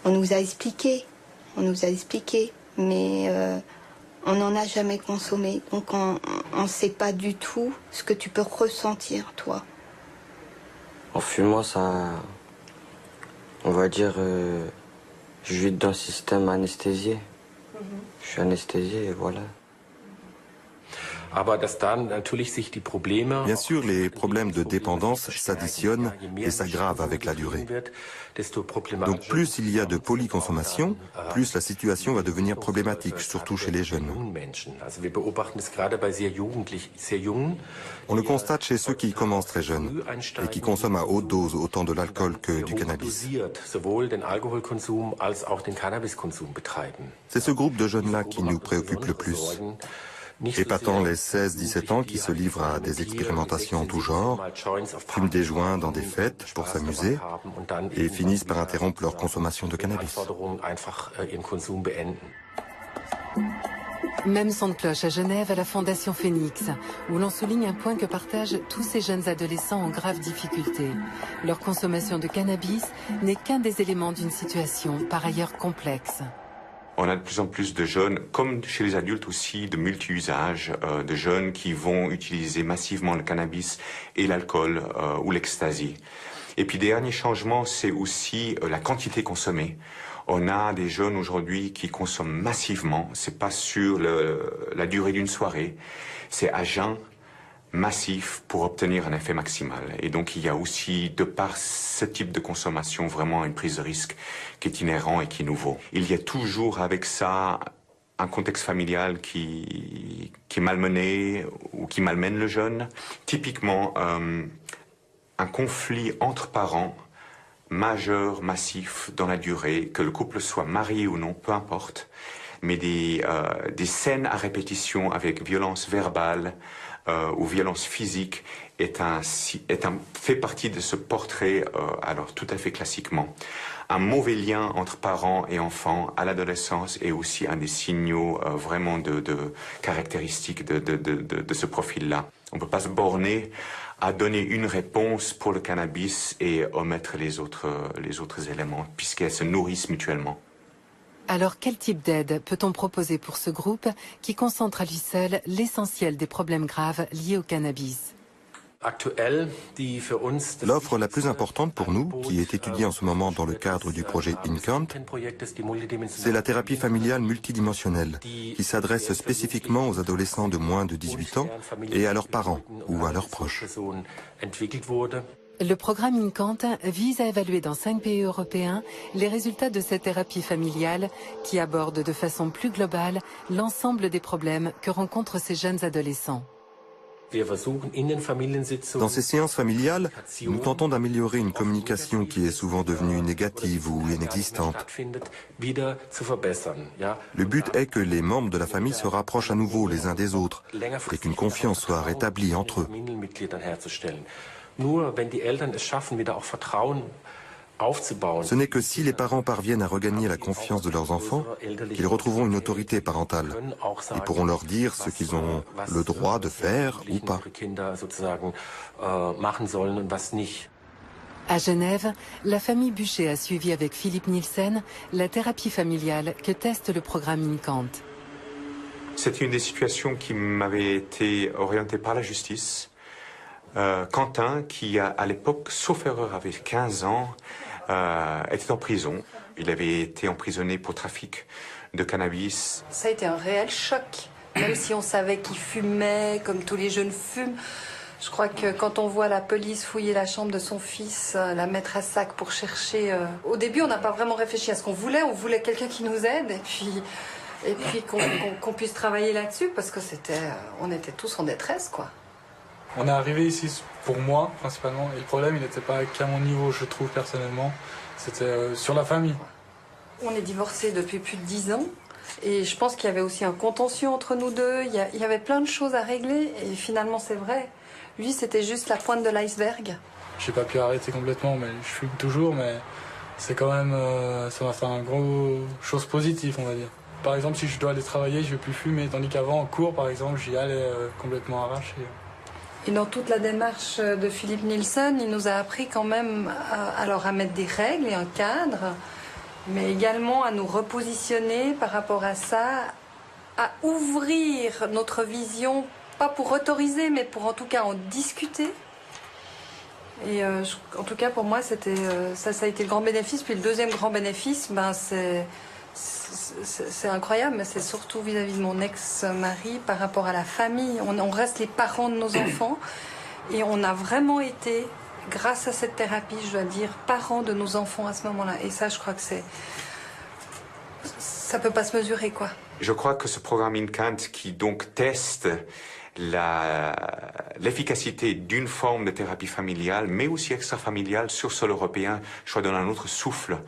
On nous a expliqué, mais on n'en a jamais consommé. Donc on ne sait pas du tout ce que tu peux ressentir, toi. En fumant, ça, on va dire, je vis dans le système anesthésié. Je suis anesthésié et voilà. Bien sûr, les problèmes de dépendance s'additionnent et s'aggravent avec la durée. Donc plus il y a de polyconsommation, plus la situation va devenir problématique, surtout chez les jeunes. On le constate chez ceux qui commencent très jeunes et qui consomment à haute dose autant de l'alcool que du cannabis. C'est ce groupe de jeunes-là qui nous préoccupe le plus. Épatant les 16-17 ans qui se livrent à des expérimentations en tout genre, fument des joints dans des fêtes pour s'amuser et finissent par interrompre leur consommation de cannabis. Même son de cloche à Genève à la Fondation Phoenix, où l'on souligne un point que partagent tous ces jeunes adolescents en grave difficulté. Leur consommation de cannabis n'est qu'un des éléments d'une situation par ailleurs complexe. On a de plus en plus de jeunes, comme chez les adultes aussi, de multi-usages, de jeunes qui vont utiliser massivement le cannabis et l'alcool ou l'ecstasy. Et puis, dernier changement, c'est aussi la quantité consommée. On a des jeunes aujourd'hui qui consomment massivement. C'est pas sur la durée d'une soirée, c'est à jeun, massif pour obtenir un effet maximal. Et donc il y a aussi, de par ce type de consommation, vraiment une prise de risque qui est inhérent et qui est nouveau. Il y a toujours avec ça un contexte familial qui est malmené ou qui malmène le jeune. Typiquement, un conflit entre parents majeur, massif dans la durée, que le couple soit marié ou non, peu importe, mais des scènes à répétition avec violence verbale, ou violence physique fait partie de ce portrait, alors tout à fait classiquement. Un mauvais lien entre parents et enfants à l'adolescence est aussi un des signaux vraiment de caractéristiques de ce profil-là. On ne peut pas se borner à donner une réponse pour le cannabis et omettre les autres éléments, puisqu'elles se nourrissent mutuellement. Alors, quel type d'aide peut-on proposer pour ce groupe qui concentre à lui seul l'essentiel des problèmes graves liés au cannabis? L'offre la plus importante pour nous, qui est étudiée en ce moment dans le cadre du projet InCant, c'est la thérapie familiale multidimensionnelle, qui s'adresse spécifiquement aux adolescents de moins de 18 ans et à leurs parents ou à leurs proches. Le programme InCant vise à évaluer dans 5 pays européens les résultats de cette thérapie familiale qui aborde de façon plus globale l'ensemble des problèmes que rencontrent ces jeunes adolescents. Dans ces séances familiales, nous tentons d'améliorer une communication qui est souvent devenue négative ou inexistante. Le but est que les membres de la famille se rapprochent à nouveau les uns des autres et qu'une confiance soit rétablie entre eux. Ce n'est que si les parents parviennent à regagner la confiance de leurs enfants qu'ils retrouveront une autorité parentale et pourront leur dire ce qu'ils ont le droit de faire ou pas. À Genève, la famille Bûcher a suivi avec Philippe Nielsen la thérapie familiale que teste le programme InCant. C'est une des situations qui m'avait été orientée par la justice. Quentin, qui à l'époque, sauf erreur, avait 15 ans, était en prison. Il avait été emprisonné pour trafic de cannabis. Ça a été un réel choc, même si on savait qu'il fumait, comme tous les jeunes fument. Je crois que quand on voit la police fouiller la chambre de son fils, la mettre à sac pour chercher... Au début, on n'a pas vraiment réfléchi à ce qu'on voulait. On voulait quelqu'un qui nous aide et puis qu'on puisse travailler là-dessus parce que on était tous en détresse, quoi. On est arrivé ici pour moi, principalement, et le problème, il n'était pas qu'à mon niveau, je trouve, personnellement. C'était sur la famille. On est divorcés depuis plus de 10 ans, et je pense qu'il y avait aussi un contentieux entre nous deux. Il y avait plein de choses à régler, et finalement, c'est vrai. Lui, c'était juste la pointe de l'iceberg. J'ai pas pu arrêter complètement, mais je fume toujours, mais c'est quand même... ça m'a fait un gros chose positive, on va dire. Par exemple, si je dois aller travailler, je vais plus fumer, tandis qu'avant, en cours, par exemple, j'y allais complètement arraché. Et dans toute la démarche de Philippe Nielsen, il nous a appris quand même à mettre des règles et un cadre, mais également à nous repositionner par rapport à ça, à ouvrir notre vision, pas pour autoriser, mais pour en tout cas en discuter. Et en tout cas, pour moi, ça a été le grand bénéfice. Puis le deuxième grand bénéfice, c'est incroyable, mais c'est surtout vis-à-vis de mon ex-mari par rapport à la famille. On reste les parents de nos enfants et on a vraiment été, grâce à cette thérapie, je dois dire, parents de nos enfants à ce moment-là. Et ça, je crois que ça peut pas se mesurer, quoi. Je crois que ce programme InCant qui donc teste l'efficacité d'une forme de thérapie familiale, mais aussi extrafamiliale sur sol européen, je dois donner un autre souffle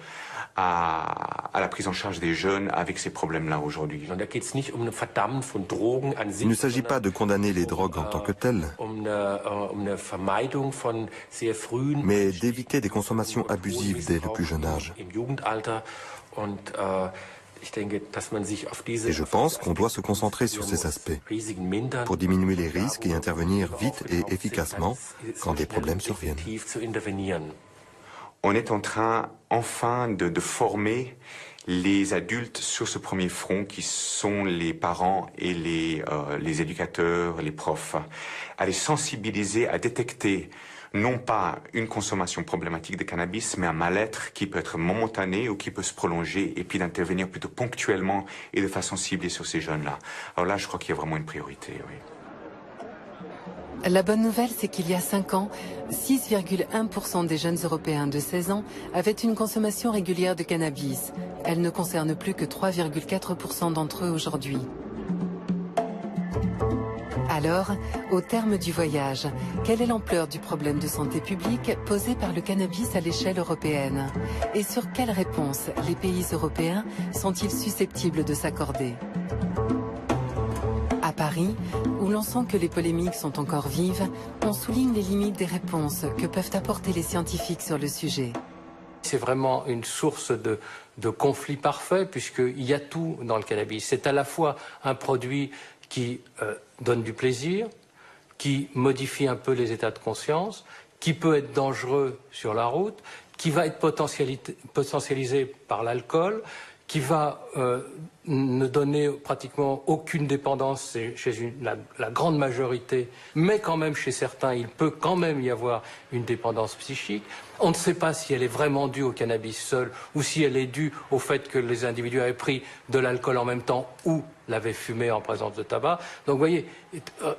à la prise en charge des jeunes avec ces problèmes-là aujourd'hui. Il ne s'agit pas de condamner les drogues en tant que telles, mais d'éviter des consommations abusives dès le plus jeune âge. Et je pense qu'on doit se concentrer sur ces aspects pour diminuer les risques et intervenir vite et efficacement quand des problèmes surviennent. On est en train, enfin, de former les adultes sur ce premier front qui sont les parents et les éducateurs, les profs, à les sensibiliser, à détecter non pas une consommation problématique de cannabis, mais un mal-être qui peut être momentané ou qui peut se prolonger, et puis d'intervenir plutôt ponctuellement et de façon ciblée sur ces jeunes-là. Alors là, je crois qu'il y a vraiment une priorité, oui. La bonne nouvelle, c'est qu'il y a 5 ans, 6,1% des jeunes Européens de 16 ans avaient une consommation régulière de cannabis. Elle ne concerne plus que 3,4% d'entre eux aujourd'hui. Alors, au terme du voyage, quelle est l'ampleur du problème de santé publique posé par le cannabis à l'échelle européenne? Et sur quelles réponses les pays européens sont-ils susceptibles de s'accorder? À Paris, où l'on sent que les polémiques sont encore vives, on souligne les limites des réponses que peuvent apporter les scientifiques sur le sujet. C'est vraiment une source de conflit parfait, puisqu'il y a tout dans le cannabis. C'est à la fois un produit qui donne du plaisir, qui modifie un peu les états de conscience, qui peut être dangereux sur la route, qui va être potentialisé par l'alcool, qui va ne donner pratiquement aucune dépendance chez la grande majorité, mais quand même chez certains, il peut quand même y avoir une dépendance psychique. On ne sait pas si elle est vraiment due au cannabis seul ou si elle est due au fait que les individus avaient pris de l'alcool en même temps ou l'avaient fumé en présence de tabac. Donc vous voyez,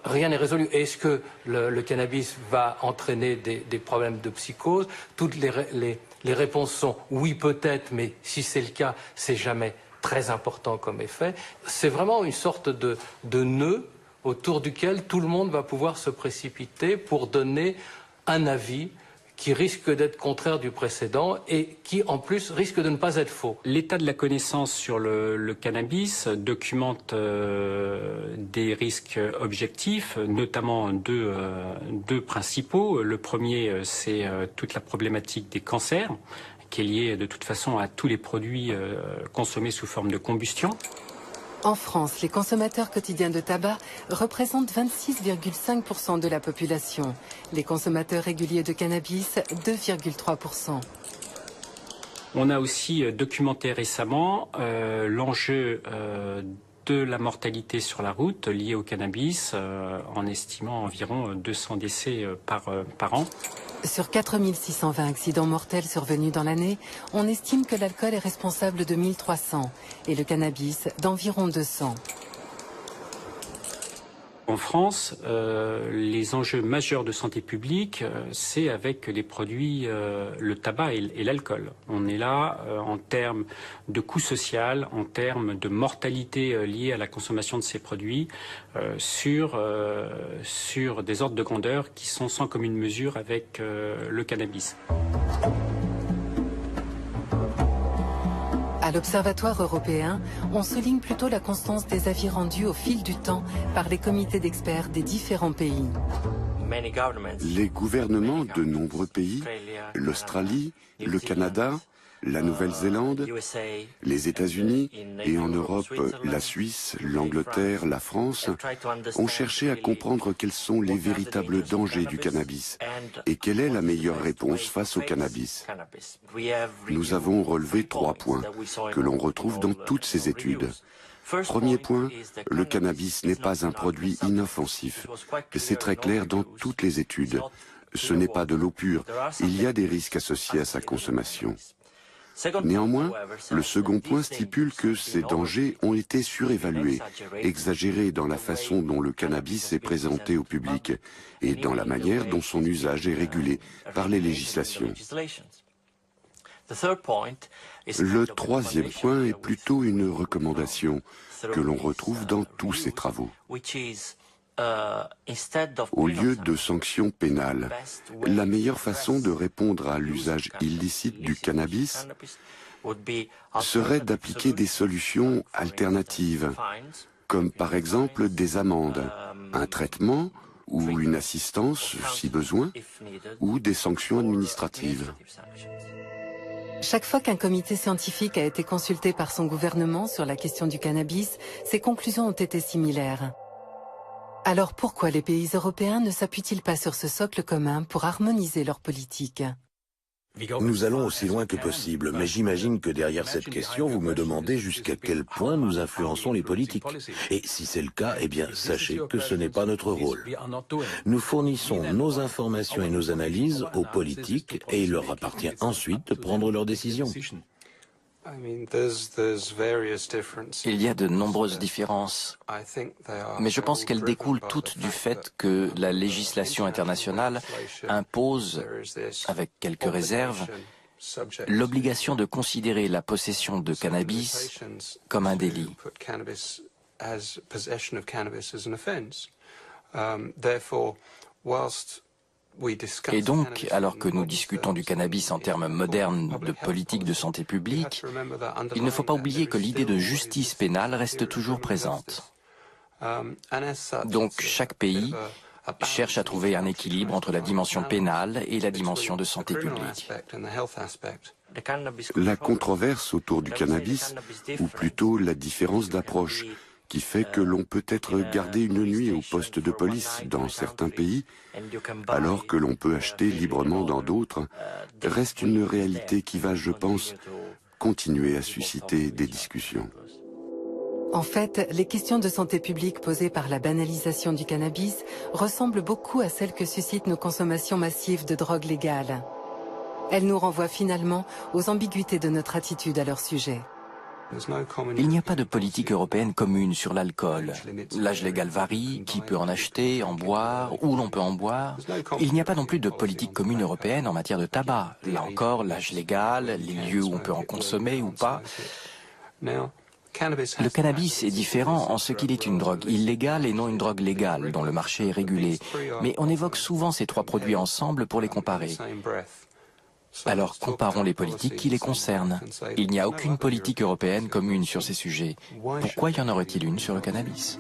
rien n'est résolu. Est-ce que le cannabis va entraîner des problèmes de psychose? Toutes les réponses sont oui peut-être, mais si c'est le cas, c'est jamais très important comme effet. C'est vraiment une sorte de nœud autour duquel tout le monde va pouvoir se précipiter pour donner un avis qui risque d'être contraire du précédent et qui, en plus, risque de ne pas être faux. L'état de la connaissance sur le cannabis documente des risques objectifs, notamment deux principaux. Le premier, c'est toute la problématique des cancers, qui est liée de toute façon à tous les produits consommés sous forme de combustion. En France, les consommateurs quotidiens de tabac représentent 26,5% de la population. Les consommateurs réguliers de cannabis, 2,3%. On a aussi documenté récemment l'enjeu de la mortalité sur la route liée au cannabis, en estimant environ 200 décès par an. Sur 4620 accidents mortels survenus dans l'année, on estime que l'alcool est responsable de 1300 et le cannabis d'environ 200. En France, les enjeux majeurs de santé publique, c'est avec les produits, le tabac et l'alcool. On est là en termes de coût social, en termes de mortalité liée à la consommation de ces produits, sur des ordres de grandeur qui sont sans commune mesure avec le cannabis. À l'Observatoire européen, on souligne plutôt la constance des avis rendus au fil du temps par les comités d'experts des différents pays. Les gouvernements de nombreux pays, l'Australie, le Canada, la Nouvelle-Zélande, les États-Unis et en Europe, la Suisse, l'Angleterre, la France, ont cherché à comprendre quels sont les véritables dangers du cannabis et quelle est la meilleure réponse face au cannabis. Nous avons relevé 3 points que l'on retrouve dans toutes ces études. Premier point, le cannabis n'est pas un produit inoffensif. C'est très clair dans toutes les études. Ce n'est pas de l'eau pure. Il y a des risques associés à sa consommation. Néanmoins, le second point stipule que ces dangers ont été surévalués, exagérés dans la façon dont le cannabis est présenté au public et dans la manière dont son usage est régulé par les législations. Le troisième point est plutôt une recommandation que l'on retrouve dans tous ces travaux. Au lieu de sanctions pénales, la meilleure façon de répondre à l'usage illicite du cannabis serait d'appliquer des solutions alternatives, comme par exemple des amendes, un traitement ou une assistance si besoin, ou des sanctions administratives. Chaque fois qu'un comité scientifique a été consulté par son gouvernement sur la question du cannabis, ses conclusions ont été similaires. Alors pourquoi les pays européens ne s'appuient-ils pas sur ce socle commun pour harmoniser leur politique ? Nous allons aussi loin que possible, mais j'imagine que derrière cette question, vous me demandez jusqu'à quel point nous influençons les politiques. Et si c'est le cas, eh bien, sachez que ce n'est pas notre rôle. Nous fournissons nos informations et nos analyses aux politiques et il leur appartient ensuite de prendre leurs décisions. Il y a de nombreuses différences, mais je pense qu'elles découlent toutes du fait que la législation internationale impose, avec quelques réserves, l'obligation de considérer la possession de cannabis comme un délit. Et donc, alors que nous discutons du cannabis en termes modernes de politique de santé publique, il ne faut pas oublier que l'idée de justice pénale reste toujours présente. Donc, chaque pays cherche à trouver un équilibre entre la dimension pénale et la dimension de santé publique. La controverse autour du cannabis, ou plutôt la différence d'approche, qui fait que l'on peut être gardé une nuit au poste de police dans certains pays, alors que l'on peut acheter librement dans d'autres, reste une réalité qui va, je pense, continuer à susciter des discussions. En fait, les questions de santé publique posées par la banalisation du cannabis ressemblent beaucoup à celles que suscitent nos consommations massives de drogue légale. Elles nous renvoient finalement aux ambiguïtés de notre attitude à leur sujet. Il n'y a pas de politique européenne commune sur l'alcool. L'âge légal varie, qui peut en acheter, en boire, où l'on peut en boire. Il n'y a pas non plus de politique commune européenne en matière de tabac. Là encore, l'âge légal, les lieux où on peut en consommer ou pas. Le cannabis est différent en ce qu'il est une drogue illégale et non une drogue légale, dont le marché est régulé. Mais on évoque souvent ces trois produits ensemble pour les comparer. Alors comparons les politiques qui les concernent. Il n'y a aucune politique européenne commune sur ces sujets. Pourquoi y en aurait-il une sur le cannabis ?